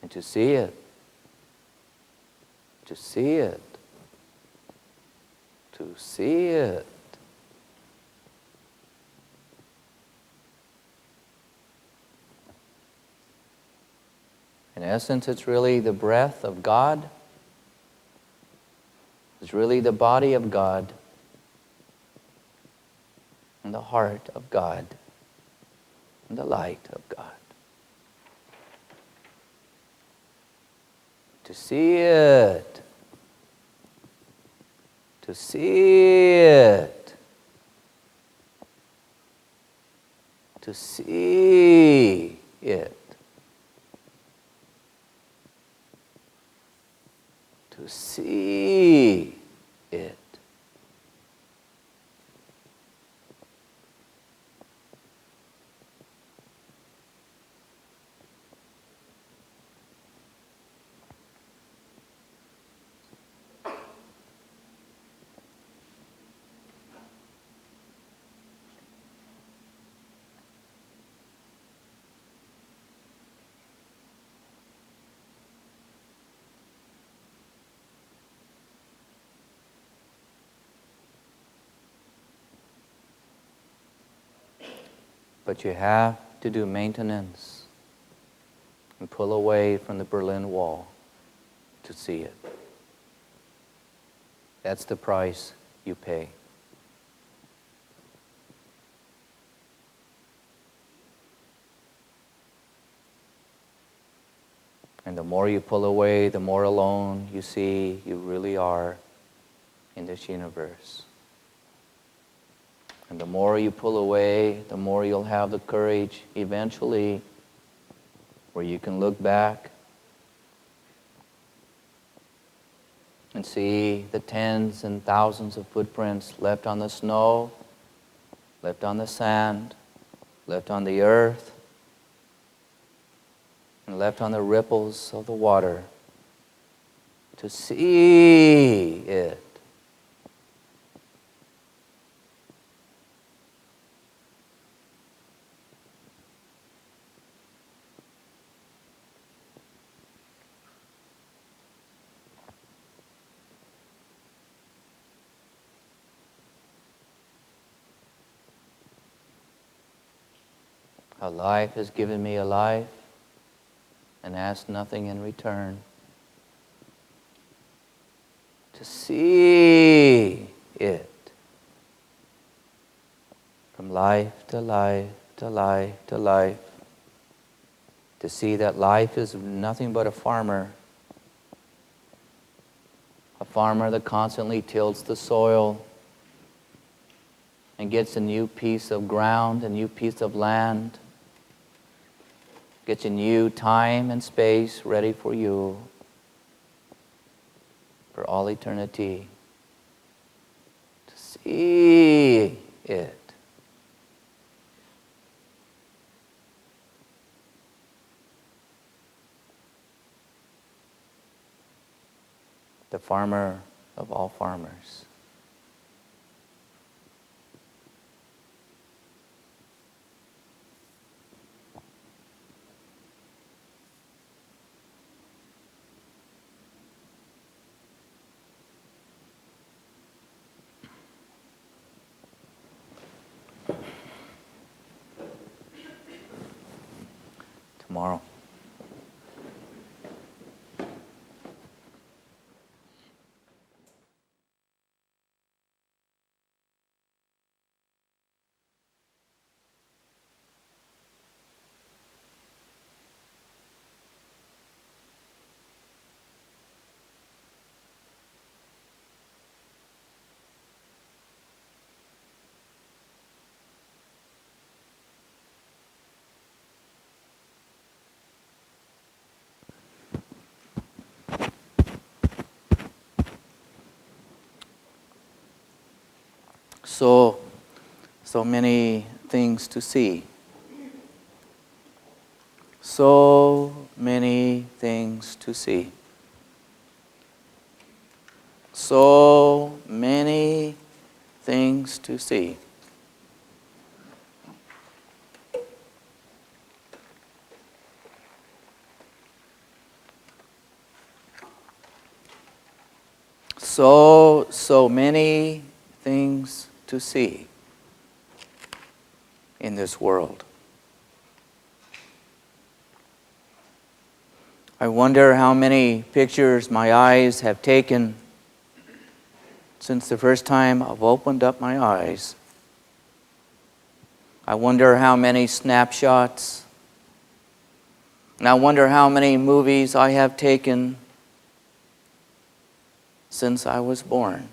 and to see it, to see it, to see it. In essence, it's really the breath of God. It's really the body of God and the heart of God and the light of God. To see it. To see it. To see it. To see it. But you have to do maintenance and pull away from the Berlin Wall to see it. That's the price you pay. And the more you pull away, the more alone you see you really are in this universe. And the more you pull away, the more you'll have the courage eventually where you can look back and see the tens and thousands of footprints left on the snow, left on the sand, left on the earth, and left on the ripples of the water. To see it. How life has given me a life and asked nothing in return. To see it. From life to life to life to life. To see that life is nothing but a farmer. A farmer that constantly tills the soil and gets a new piece of ground, a new piece of land. Gets a new time and space ready for you for all eternity. To see it. The farmer of all farmers. Tomorrow. So many things to see. So many things to see. So many things to see. So many things to see in this world. I wonder how many pictures my eyes have taken since the first time I've opened up my eyes. I wonder how many snapshots, and I wonder how many movies I have taken since I was born.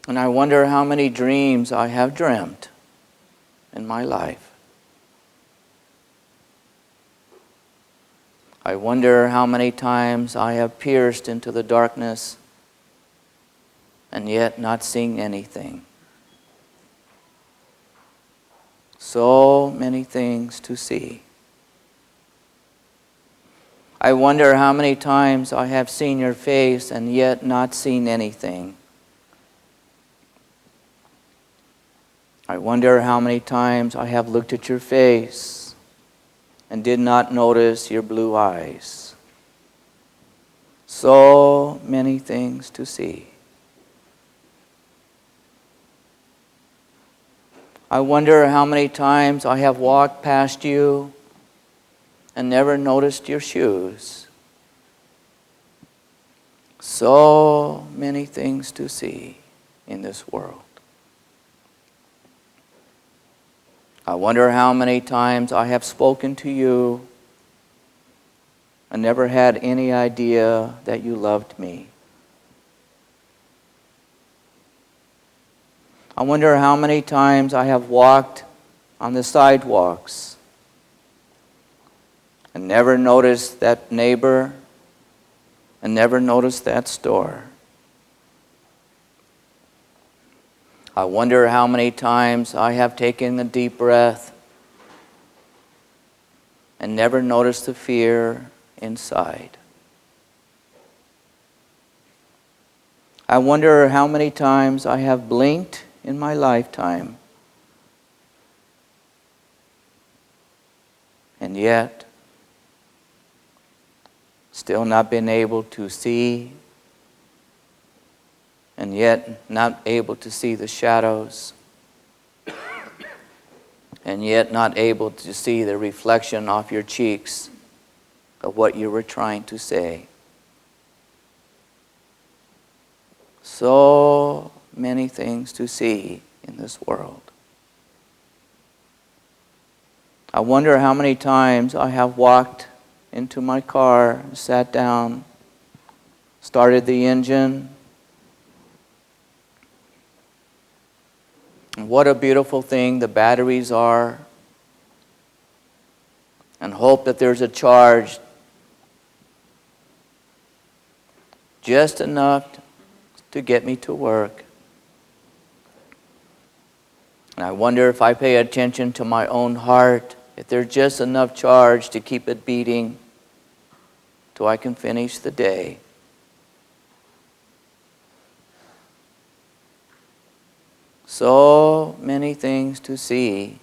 And I wonder how many dreams I have dreamt in my life. I wonder how many times I have pierced into the darkness and yet not seeing anything. So many things to see. I wonder how many times I have seen your face and yet not seen anything. I wonder how many times I have looked at your face and did not notice your blue eyes. So many things to see. I wonder how many times I have walked past you and never noticed your shoes. So many things to see in this world. I wonder how many times I have spoken to you and never had any idea that you loved me. I wonder how many times I have walked on the sidewalks and never noticed that neighbor and never noticed that store. I wonder how many times I have taken a deep breath and never noticed the fear inside. I wonder how many times I have blinked in my lifetime and yet still not been able to see, and yet not able to see the shadows, and yet not able to see the reflection off your cheeks of what you were trying to say. So many things to see in this world. I wonder how many times I have walked into my car, sat down, started the engine. And what a beautiful thing the batteries are. And hope that there's a charge just enough to get me to work. And I wonder if I pay attention to my own heart, if there's just enough charge to keep it beating till I can finish the day. So many things to see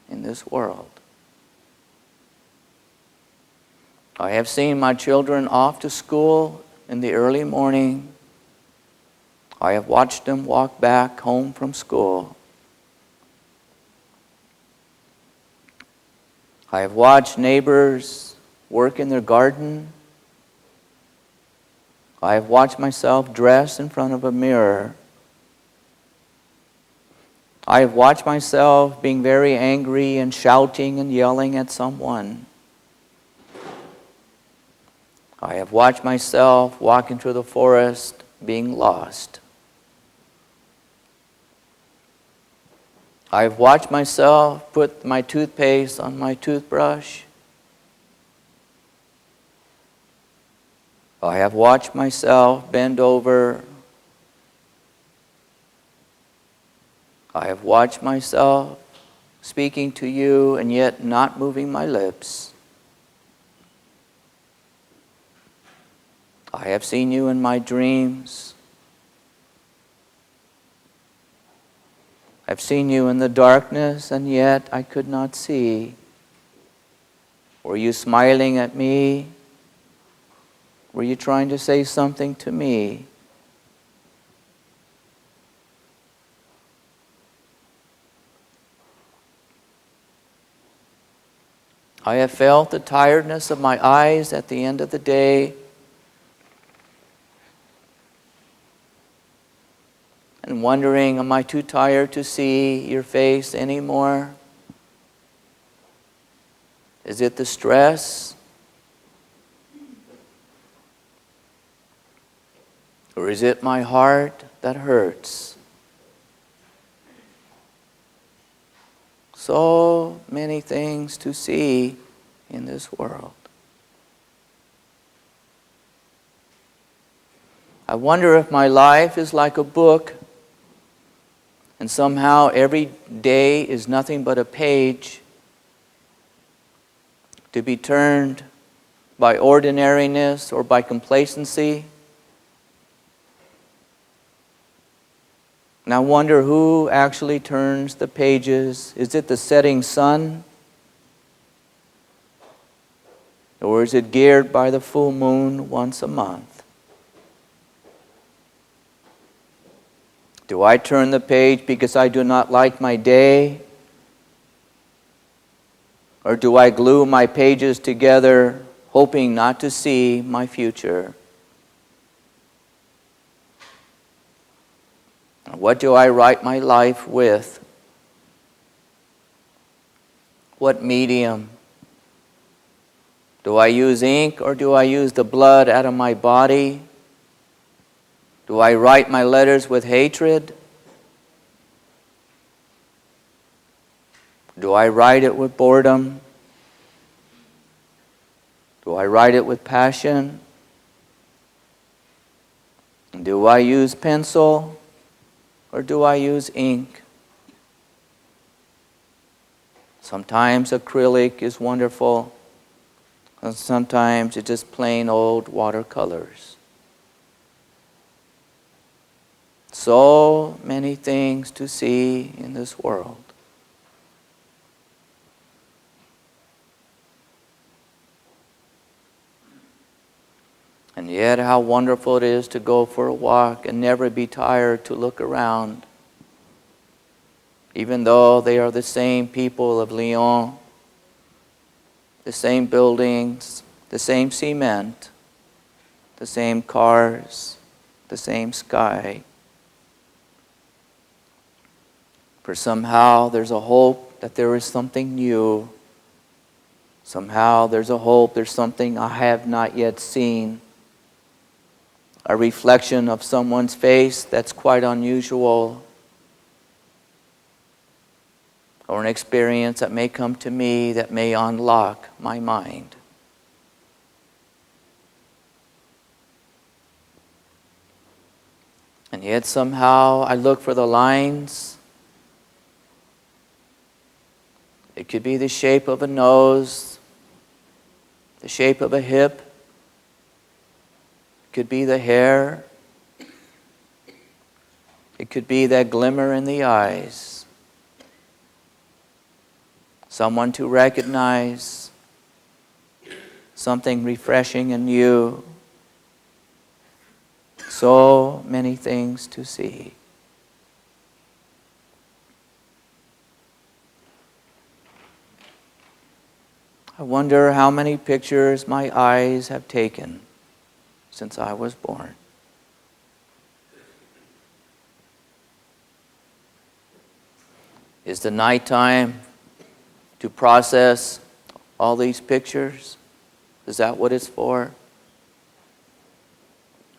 in this world. I have seen my children off to school in the early morning. I have watched them walk back home from school. I have watched neighbors work in their garden. I have watched myself dress in front of a mirror. I have watched myself being very angry and shouting and yelling at someone. I have watched myself walking through the forest being lost. I have watched myself put my toothpaste on my toothbrush. I have watched myself bend over I have watched myself speaking to you and yet not moving my lips. I have seen you in my dreams. I've seen you in the darkness and yet I could not see. Were you smiling at me? Were you trying to say something to me? I have felt the tiredness of my eyes at the end of the day, and wondering, am I too tired to see your face anymore? Is it the stress? Or is it my heart that hurts? So many things to see in this world. I wonder if my life is like a book, and somehow every day is nothing but a page to be turned by ordinariness or by complacency. And I wonder who actually turns the pages. Is it the setting sun? Or is it geared by the full moon once a month? Do I turn the page because I do not like my day? Or do I glue my pages together, hoping not to see my future? What do I write my life with? What medium? Do I use ink or do I use the blood out of my body? Do I write my letters with hatred? Do I write it with boredom? Do I write it with passion? Do I use pencil or do I use ink? Sometimes acrylic is wonderful, and sometimes it's just plain old watercolors. So many things to see in this world. And yet how wonderful it is to go for a walk and never be tired to look around. Even though they are the same people of Lyon, the same buildings, the same cement, the same cars, the same sky. For somehow there's a hope that there is something new. Somehow there's a hope there's something I have not yet seen. A reflection of someone's face that's quite unusual. Or an experience that may come to me that may unlock my mind. And yet somehow I look for the lines. It could be the shape of a nose, the shape of a hip. It could be the hair. It could be that glimmer in the eyes. Someone to recognize, something refreshing and new. So many things to see. I wonder how many pictures my eyes have taken since I was born. Is the nighttime to process all these pictures? Is that what it's for?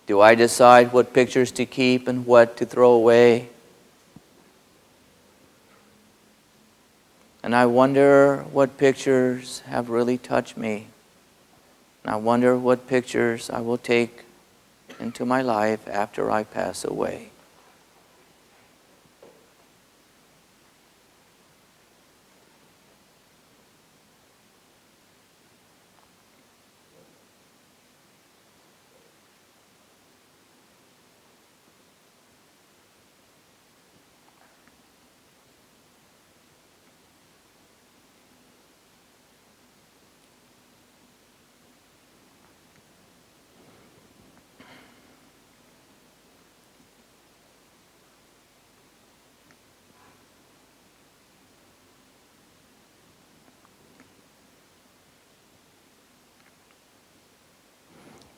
Do I decide what pictures to keep and what to throw away? And I wonder what pictures have really touched me. And I wonder what pictures I will take into my life after I pass away.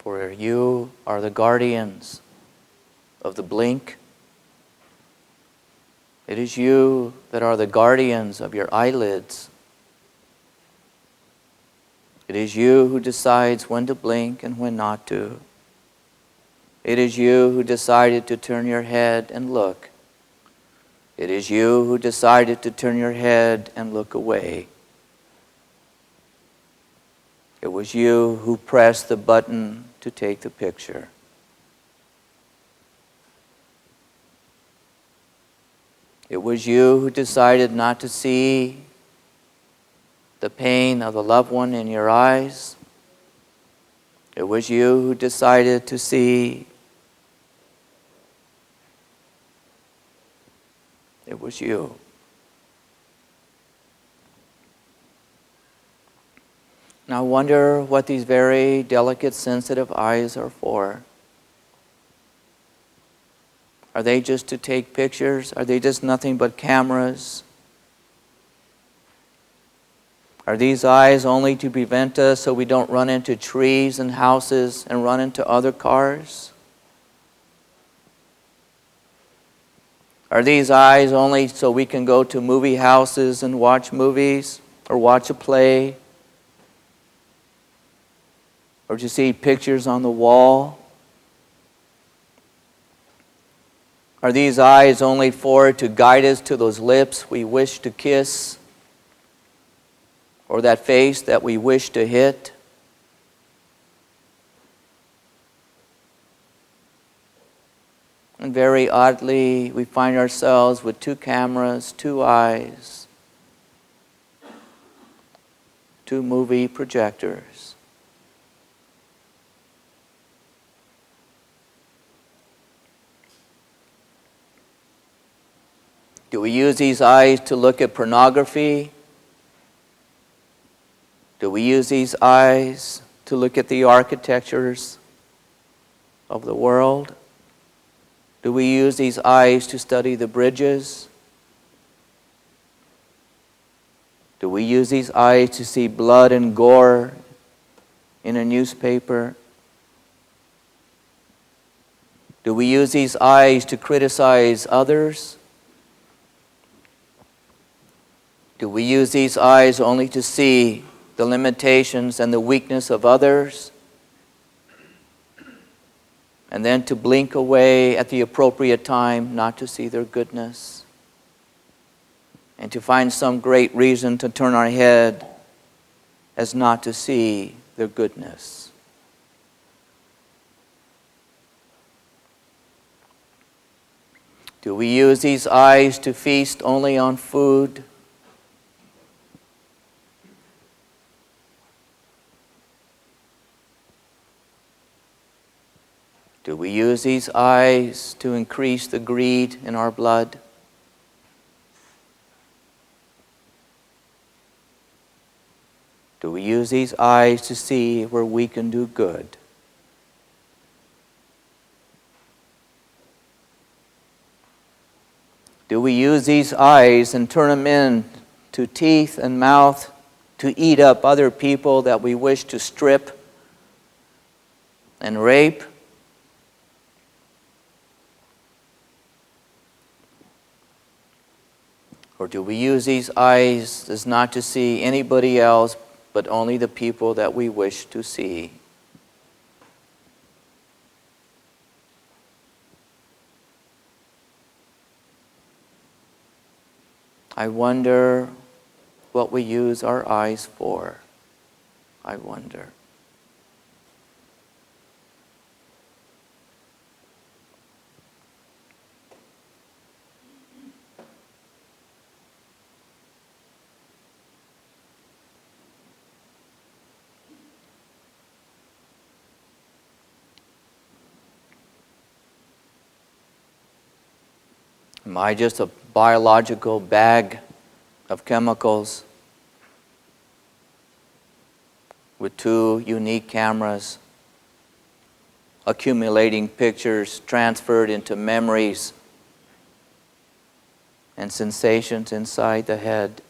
For you are the guardians of the blink. It is you that are the guardians of your eyelids. It is you who decides when to blink and when not to. It is you who decided to turn your head and look. It is you who decided to turn your head and look away. It was you who pressed the button to take the picture. It was you who decided not to see the pain of the loved one in your eyes. It was you who decided to see. It was you. Now I wonder what these very delicate, sensitive eyes are for. Are they just to take pictures? Are they just nothing but cameras? Are these eyes only to prevent us so we don't run into trees and houses and run into other cars? Are these eyes only so we can go to movie houses and watch movies or watch a play? Or to see pictures on the wall? Are these eyes only to guide us to those lips we wish to kiss? Or that face that we wish to hit? And very oddly, we find ourselves with two cameras, two eyes, two movie projectors. Do we use these eyes to look at pornography? Do we use these eyes to look at the architectures of the world? Do we use these eyes to study the bridges? Do we use these eyes to see blood and gore in a newspaper? Do we use these eyes to criticize others? Do we use these eyes only to see the limitations and the weakness of others, and then to blink away at the appropriate time not to see their goodness, and to find some great reason to turn our head as not to see their goodness? Do we use these eyes to feast only on food? Do we use these eyes to increase the greed in our blood? Do we use these eyes to see where we can do good? Do we use these eyes and turn them into teeth and mouth to eat up other people that we wish to strip and rape? Or do we use these eyes as not to see anybody else but only the people that we wish to see? I wonder what we use our eyes for. I wonder. Am I just a biological bag of chemicals with two unique cameras accumulating pictures transferred into memories and sensations inside the head?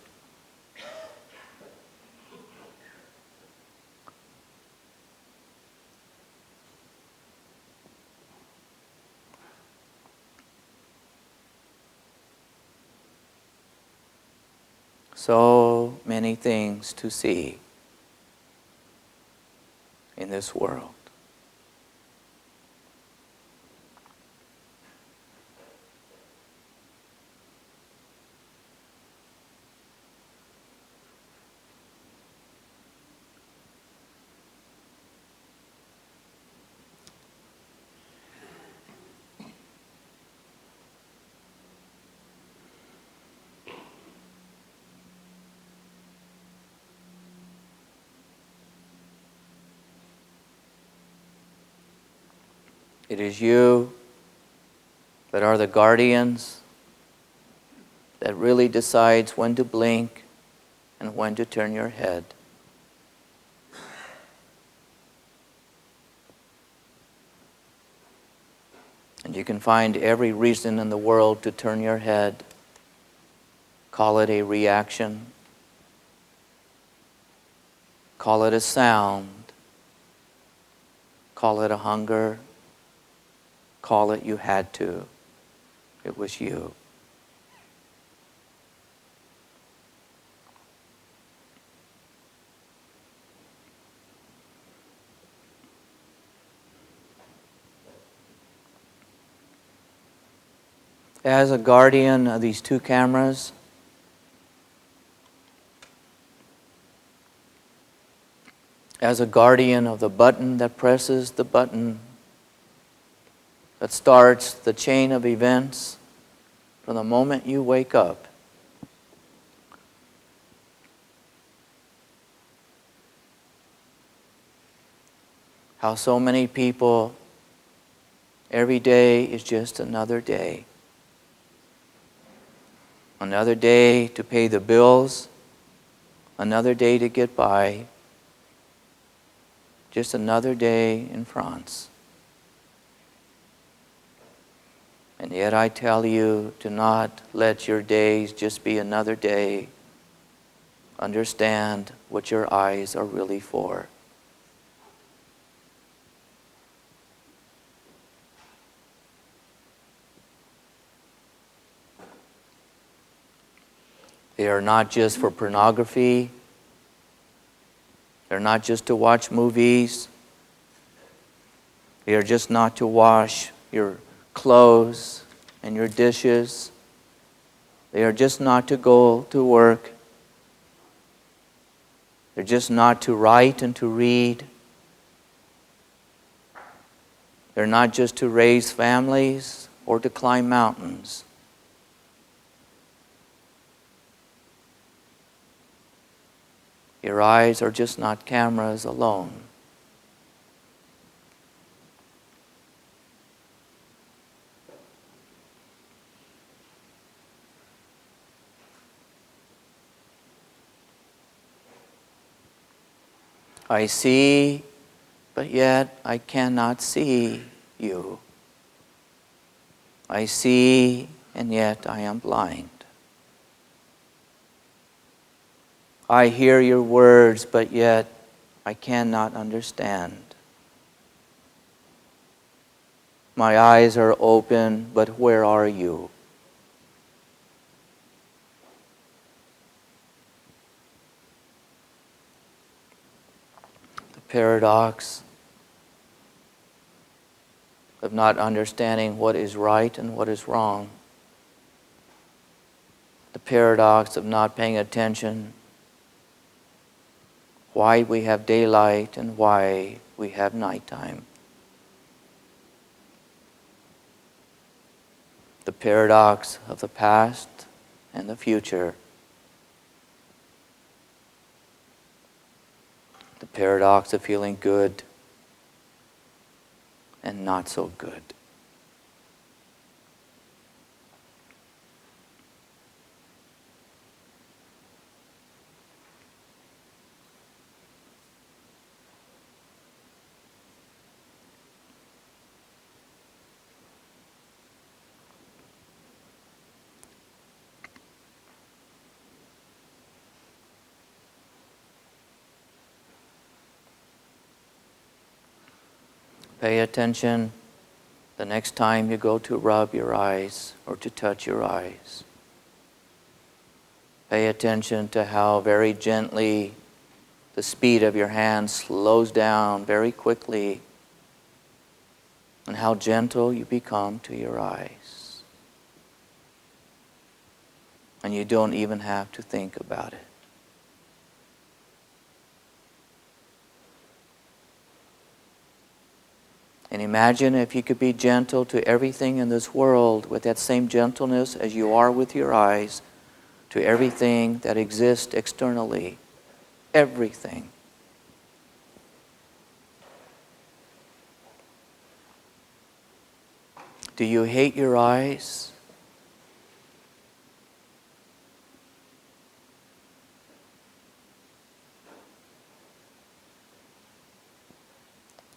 So many things to see in this world. It is you that are the guardians that really decides when to blink and when to turn your head. And you can find every reason in the world to turn your head. Call it a reaction. Call it a sound. Call it a hunger. Call it you had to. It was you. As a guardian of these two cameras, as a guardian of the button that presses the button that starts the chain of events from the moment you wake up, how so many people, every day is just another day. Another day to pay the bills, another day to get by, just another day in France. And yet I tell you, do not let your days just be another day. Understand what your eyes are really for. They are not just for pornography. They're not just to watch movies. They are just not to wash your clothes and your dishes. They are just not to go to work. They're just not to write and to read. They're not just to raise families or to climb mountains. Your eyes are just not cameras alone. I see, but yet I cannot see you. I see, and yet I am blind. I hear your words, but yet I cannot understand. My eyes are open, but where are you? The paradox of not understanding what is right and what is wrong. The paradox of not paying attention why we have daylight and why we have nighttime. The paradox of the past and the future. The paradox of feeling good and not so good. Pay attention the next time you go to rub your eyes or to touch your eyes. Pay attention to how very gently the speed of your hand slows down very quickly, and how gentle you become to your eyes. And you don't even have to think about it. And imagine if you could be gentle to everything in this world with that same gentleness as you are with your eyes to everything that exists externally. Everything. Do you hate your eyes?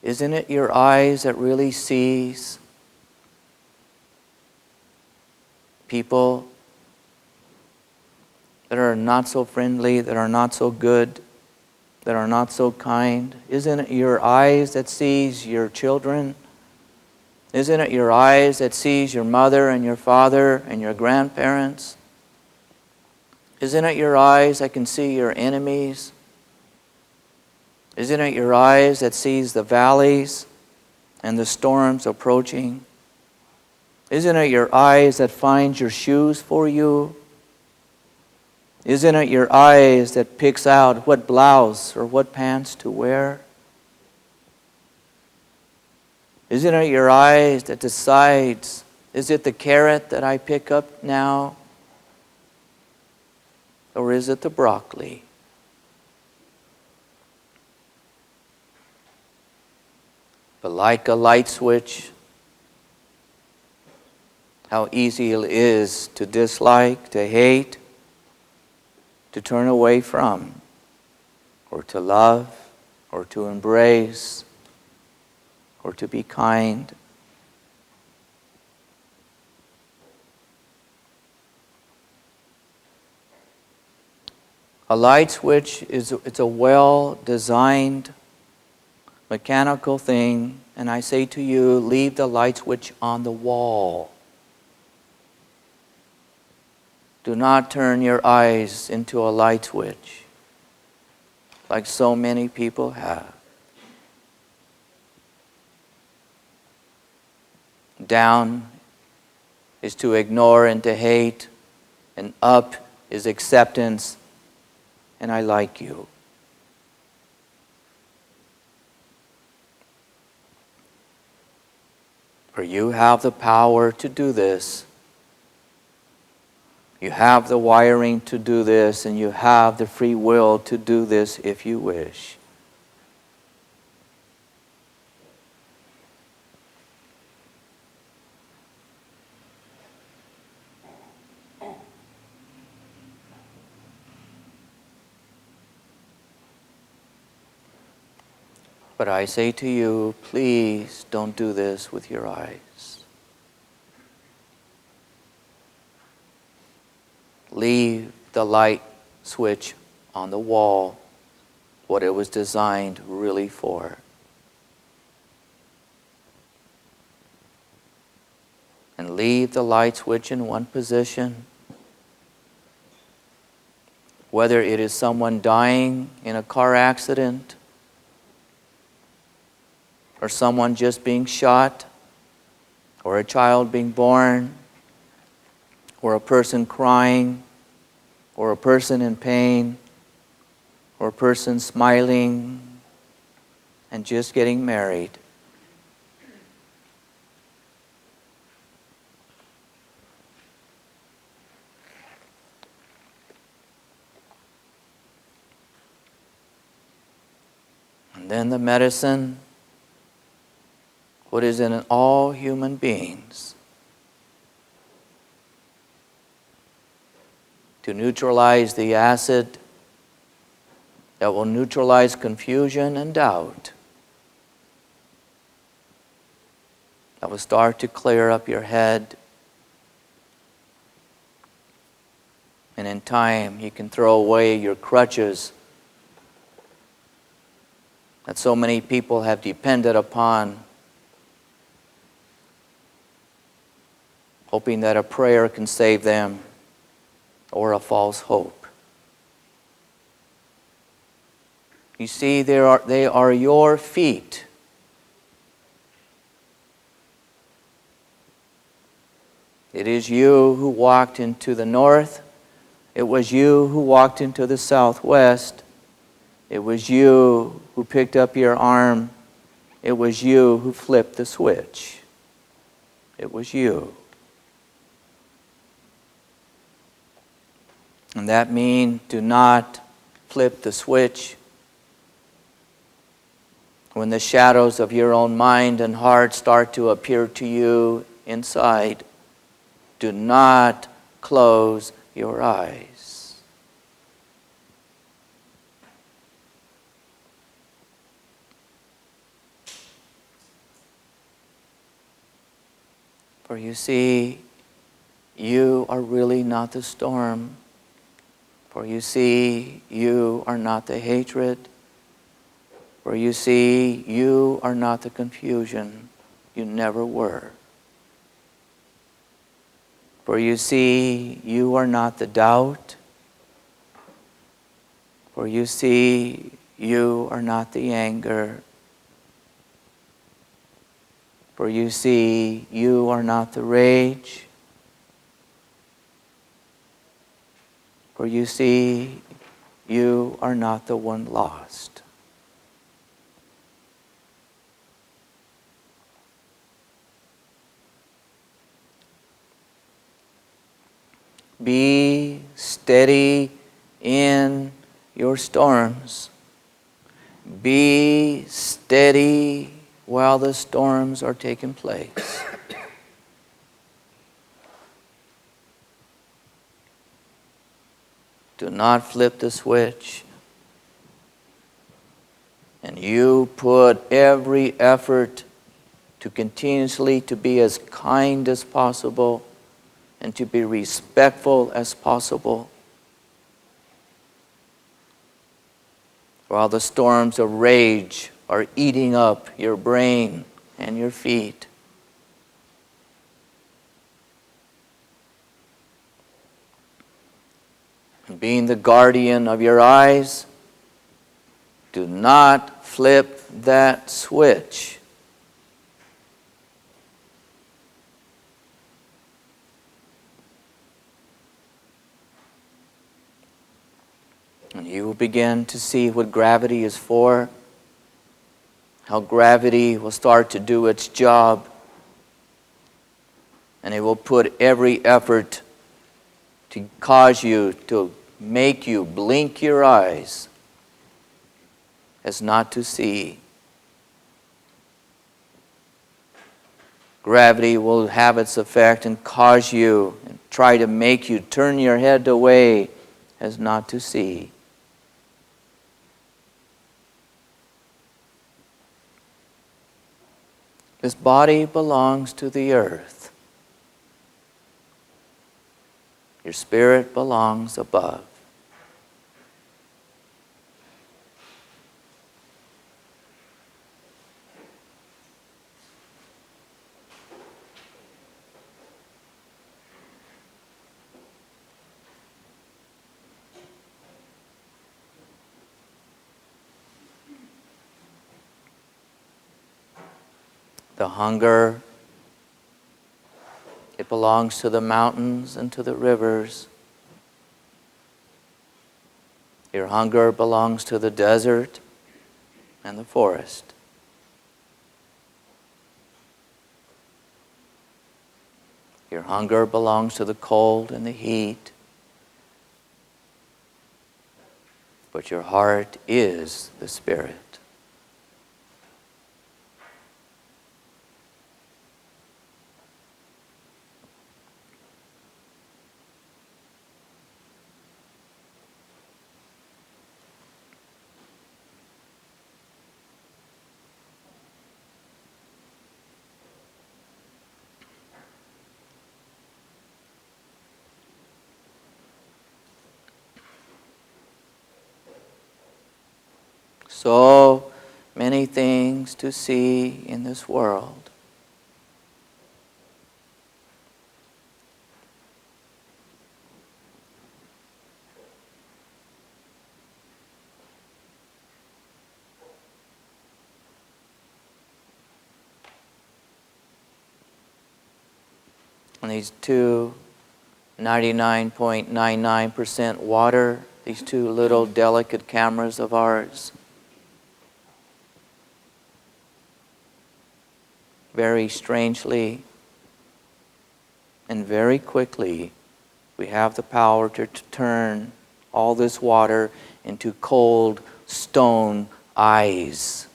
Isn't it your eyes that really sees people that are not so friendly, that are not so good, that are not so kind? Isn't it your eyes that sees your children? Isn't it your eyes that sees your mother and your father and your grandparents? Isn't it your eyes that can see your enemies? Isn't it your eyes that sees the valleys and the storms approaching? Isn't it your eyes that finds your shoes for you? Isn't it your eyes that picks out what blouse or what pants to wear? Isn't it your eyes that decides, is it the carrot that I pick up now? Or is it the broccoli? But like a light switch, how easy it is to dislike, to hate, to turn away from, or to love, or to embrace, or to be kind. A light switch it's a well-designed mechanical thing, and I say to you, leave the light switch on the wall. Do not turn your eyes into a light switch like so many people have. Down is to ignore and to hate, and up is acceptance, and I like you. For you have the power to do this. You have the wiring to do this, and you have the free will to do this if you wish. But I say to you, please don't do this with your eyes. Leave the light switch on the wall, what it was designed really for. And leave the light switch in one position. Whether it is someone dying in a car accident, or someone just being shot, or a child being born, or a person crying, or a person in pain, or a person smiling and just getting married. And then the medicine, what is in all human beings, to neutralize the acid that will neutralize confusion and doubt, that will start to clear up your head. And in time, you can throw away your crutches that so many people have depended upon, hoping that a prayer can save them, or a false hope. You see, they are your feet. It is you who walked into the north. It was you who walked into the southwest. It was you who picked up your arm. It was you who flipped the switch. It was you. And that means do not flip the switch when the shadows of your own mind and heart start to appear to you inside. Do not close your eyes. For you see, you are really not the storm. For you see, you are not the hatred. For you see, you are not the confusion. You never were. For you see, you are not the doubt. For you see, you are not the anger. For you see, you are not the rage. For you see, you are not the one lost. Be steady in your storms. Be steady while the storms are taking place. Do not flip the switch. And you put every effort to continuously to be as kind as possible and to be respectful as possible, while the storms of rage are eating up your brain and your feet. And being the guardian of your eyes, do not flip that switch. And you will begin to see what gravity is for, how gravity will start to do its job, and it will put every effort to cause you, to make you blink your eyes as not to see. Gravity will have its effect and cause you and try to make you turn your head away as not to see. This body belongs to the earth. Your spirit belongs above. The hunger, it belongs to the mountains and to the rivers. Your hunger belongs to the desert and the forest. Your hunger belongs to the cold and the heat. But your heart is the Spirit. So many things to see in this world. these two 99.99% water, these two little delicate cameras of ours. Very strangely and very quickly, we have the power to turn all this water into cold stone eyes.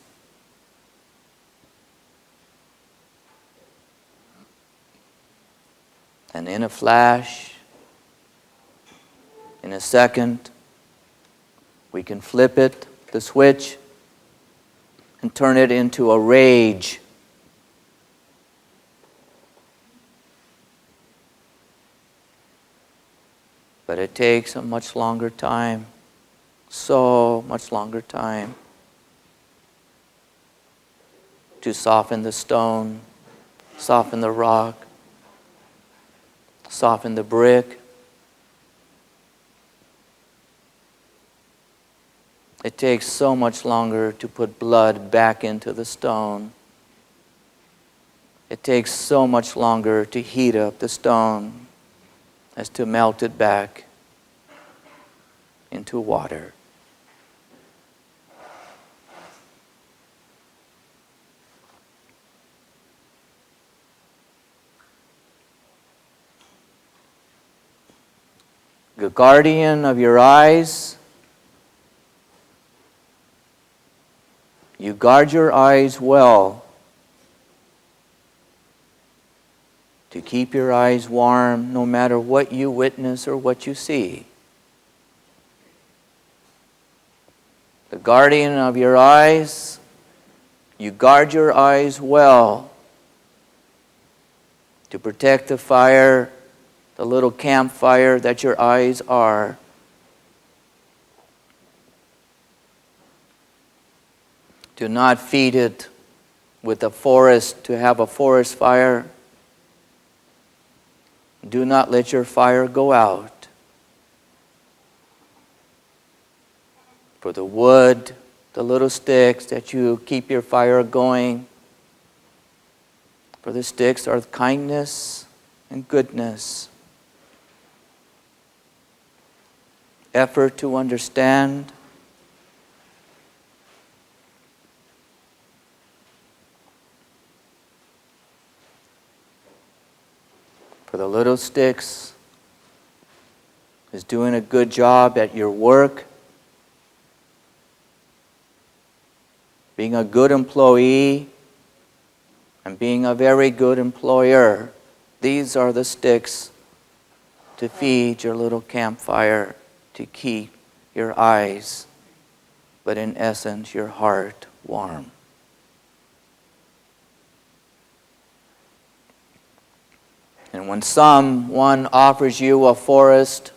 And in a flash, in a second, we can flip it, the switch, and turn it into a rage. But it takes a much longer time, so much longer time, to soften the stone, soften the rock, soften the brick. It takes so much longer to put blood back into the stone. It takes so much longer to heat up the stone as to melt it back into water. The guardian of your eyes, you guard your eyes well to keep your eyes warm no matter what you witness or what you see. The guardian of your eyes, you guard your eyes well to protect the fire, the little campfire that your eyes are. Do not feed it with a forest to have a forest fire. Do not let your fire go out. For the wood, the little sticks that you keep your fire going, for the sticks are kindness and goodness. Effort to understand. For the little sticks is doing a good job at your work, being a good employee, and being a very good employer. These are the sticks to feed your little campfire, to keep your eyes, but in essence, your heart warm. And when someone offers you a forest,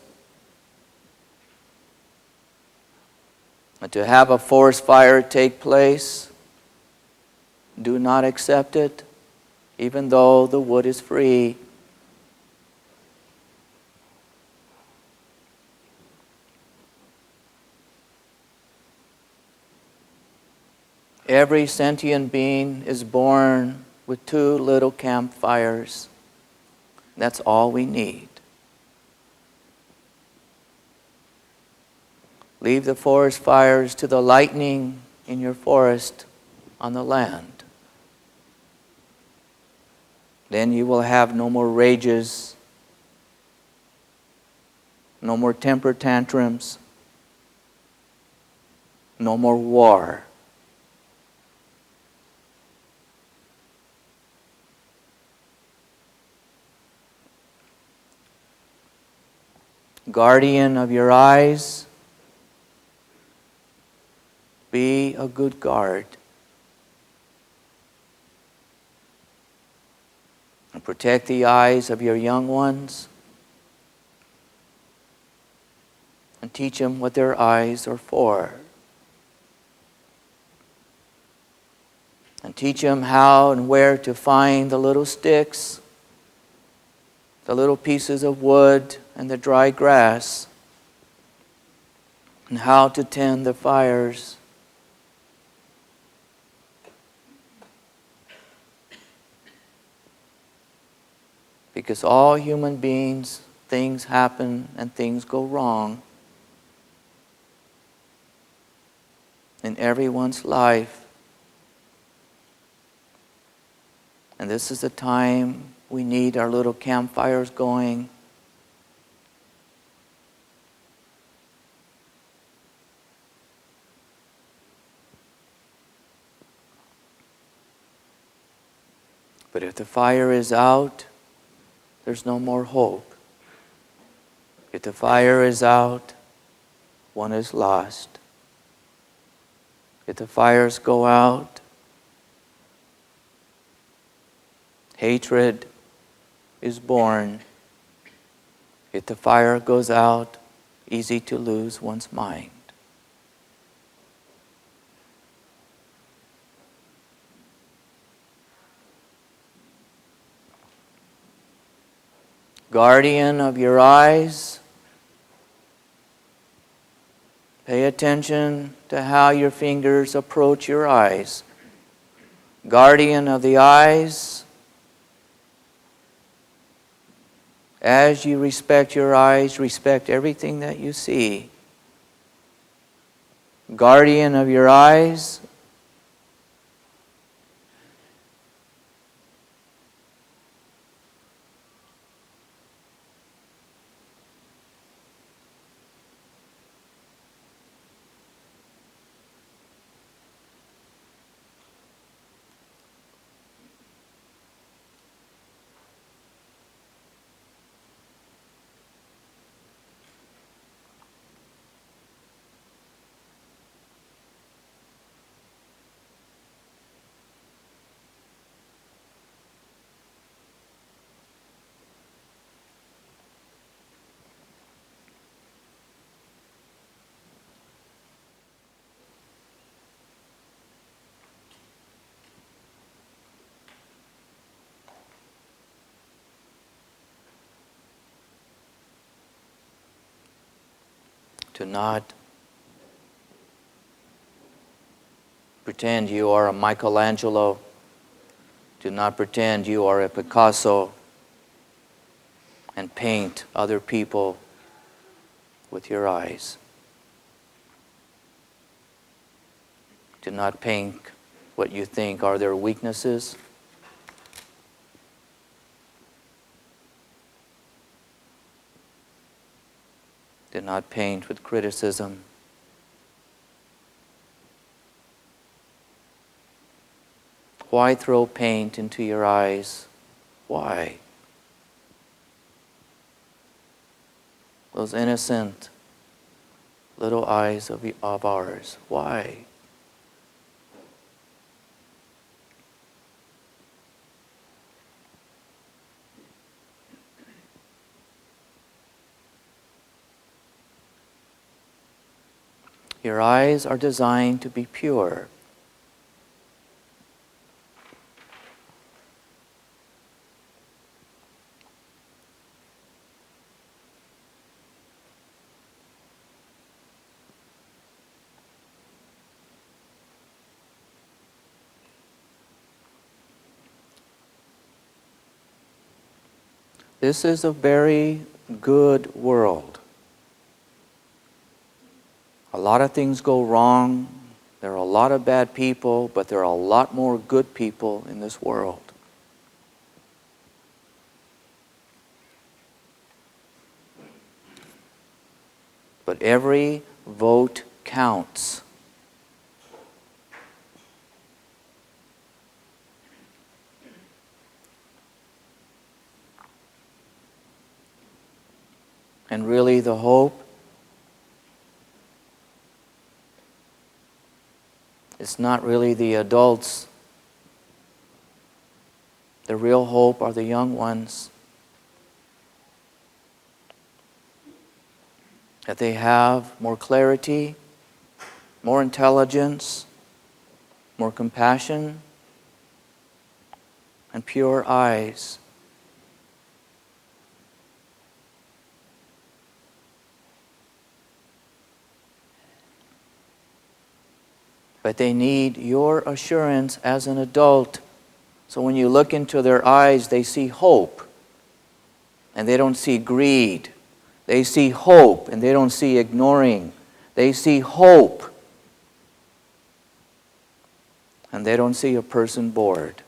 and to have a forest fire take place, do not accept it, even though the wood is free. Every sentient being is born with two little campfires. That's all we need. Leave the forest fires to the lightning in your forest on the land. Then you will have no more rages, no more temper tantrums, no more war. Guardian of your eyes, be a good guard. And protect the eyes of your young ones. And teach them what their eyes are for. And teach them how and where to find the little sticks, the little pieces of wood, and the dry grass, and how to tend the fires. Because all human beings, things happen and things go wrong in everyone's life. And this is the time we need our little campfires going. But if the fire is out, there's no more hope. If the fire is out, one is lost. If the fires go out, hatred is born. If the fire goes out, easy to lose one's mind. Guardian of your eyes, pay attention to how your fingers approach your eyes. Guardian of the eyes, as you respect your eyes, respect everything that you see. Guardian of your eyes, to not pretend you are a Michelangelo. Do not pretend you are a Picasso and paint other people with your eyes. Do not paint what you think are their weaknesses. Do not paint with criticism. Why throw paint into your eyes? Why? Those innocent little eyes of ours. Why? Your eyes are designed to be pure. This is a very good world. A lot of things go wrong. There are a lot of bad people, but there are a lot more good people in this world. But every vote counts. And really the hope it's not really the adults. The real hope are the young ones. That they have more clarity, more intelligence, more compassion, and pure eyes. But they need your assurance as an adult. So when you look into their eyes, they see hope. and they don't see greed. They see hope, and they don't see ignoring. They see hope, and they don't see a person bored.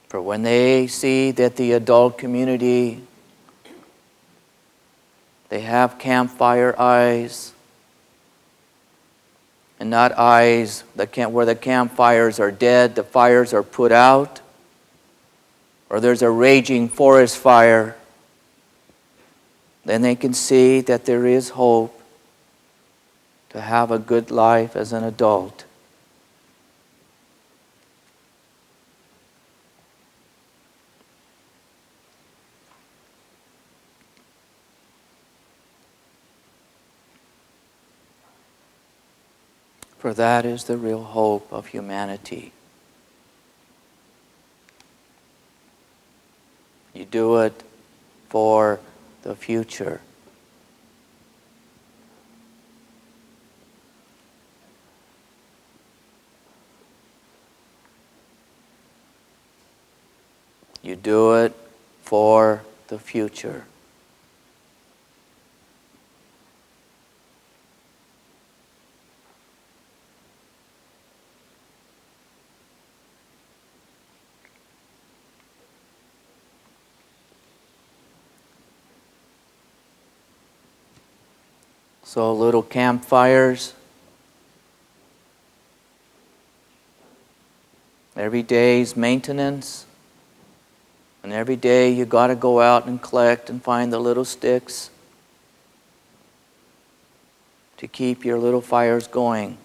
For when they see that the adult community, they have campfire eyes, and not eyes where the campfires are dead, the fires are put out, or there's a raging forest fire, then they can see that there is hope to have a good life as an adult. For that is the real hope of humanity. You do it for the future. You do it for the future. So little campfires. Every day's maintenance. And every day you got to go out and collect and find the little sticks to keep your little fires going.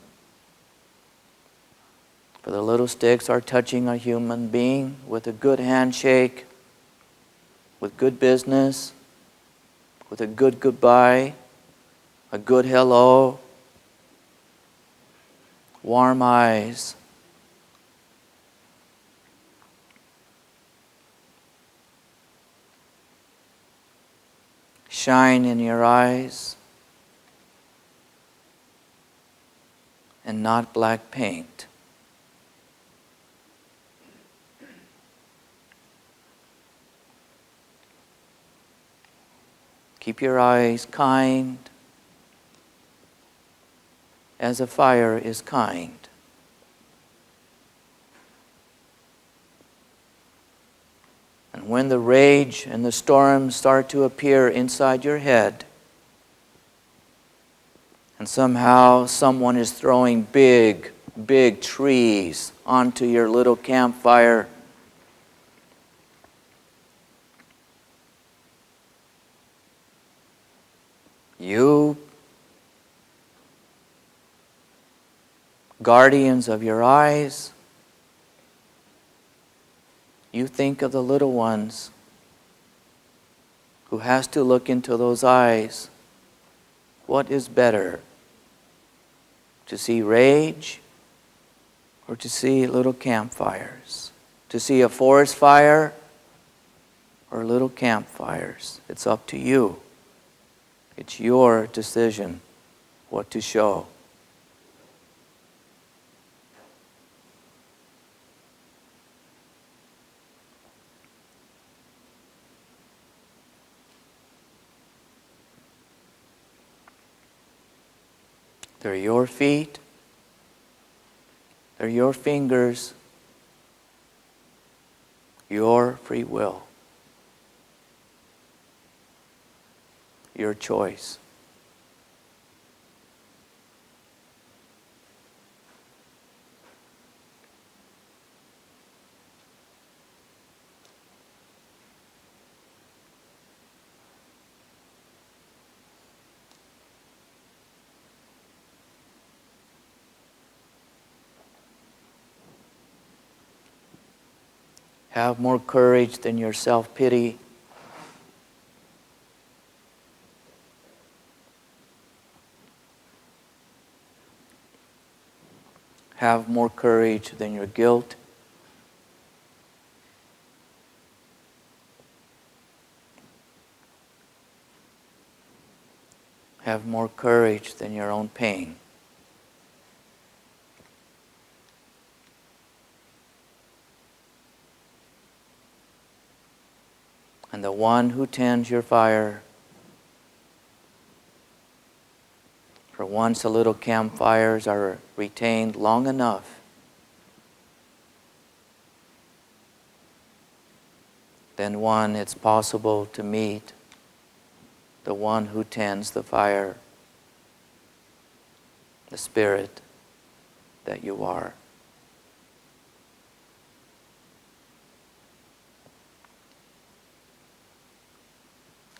For the little sticks are touching a human being with a good handshake, with good business, with a good goodbye, a good hello, warm eyes. Shine in your eyes, and not black paint. Keep your eyes kind as a fire is kind. And when the rage and the storms start to appear inside your head, and somehow someone is throwing big trees onto your little campfire, you, guardians of your eyes, you think of the little ones who has to look into those eyes. What is better? To see rage or to see little campfires? To see a forest fire or little campfires? It's up to you. It's your decision what to show. They're your feet. They're your fingers. Your free will. Your choice. Have more courage than your self-pity. Have more courage than your guilt. Have more courage than your own pain. And the one who tends your fire, for once the little campfires are retained long enough, then one, it's possible to meet the one who tends the fire, the spirit that you are.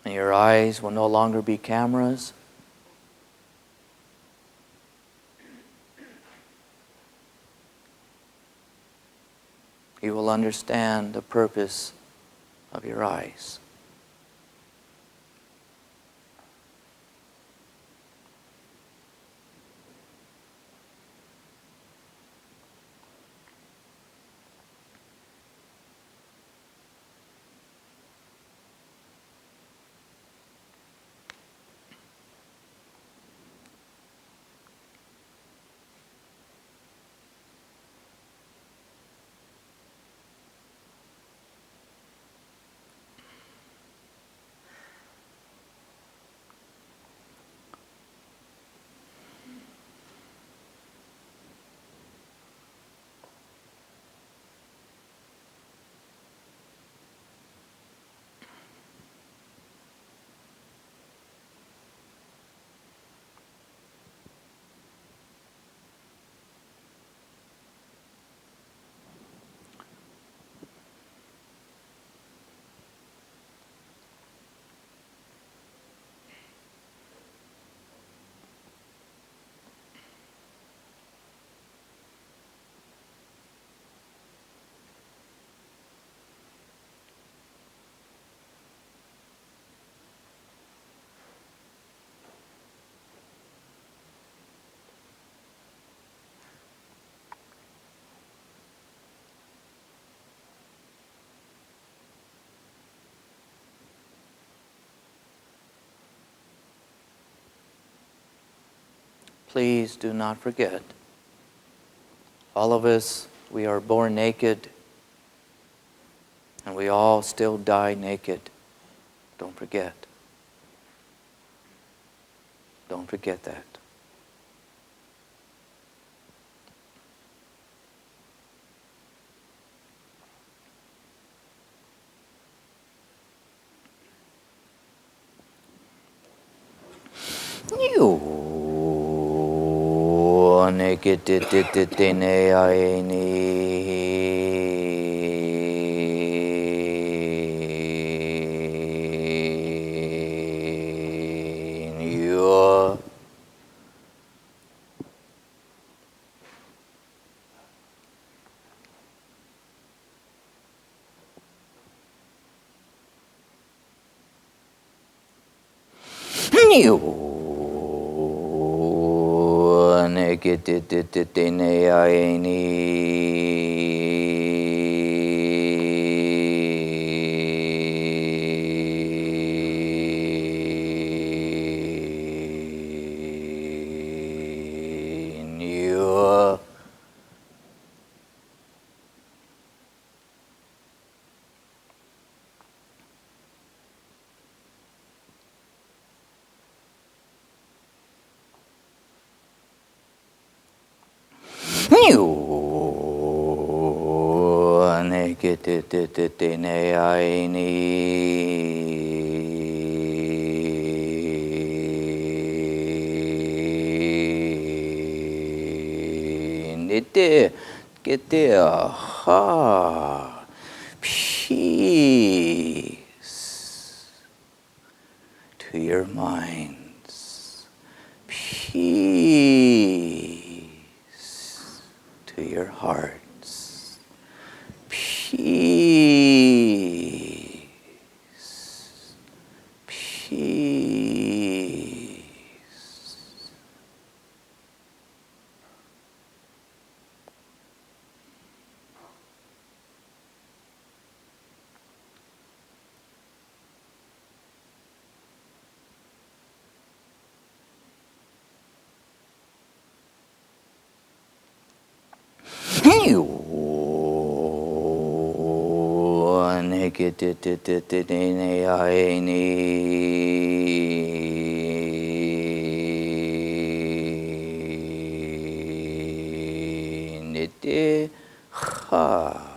And your eyes will no longer be cameras. You will understand the purpose of your eyes. Please do not forget, all of us, we are born naked, and we all still die naked. Don't forget. Don't forget that. Get there, ha, peace to your minds, peace to your hearts, peace, peace. Ha.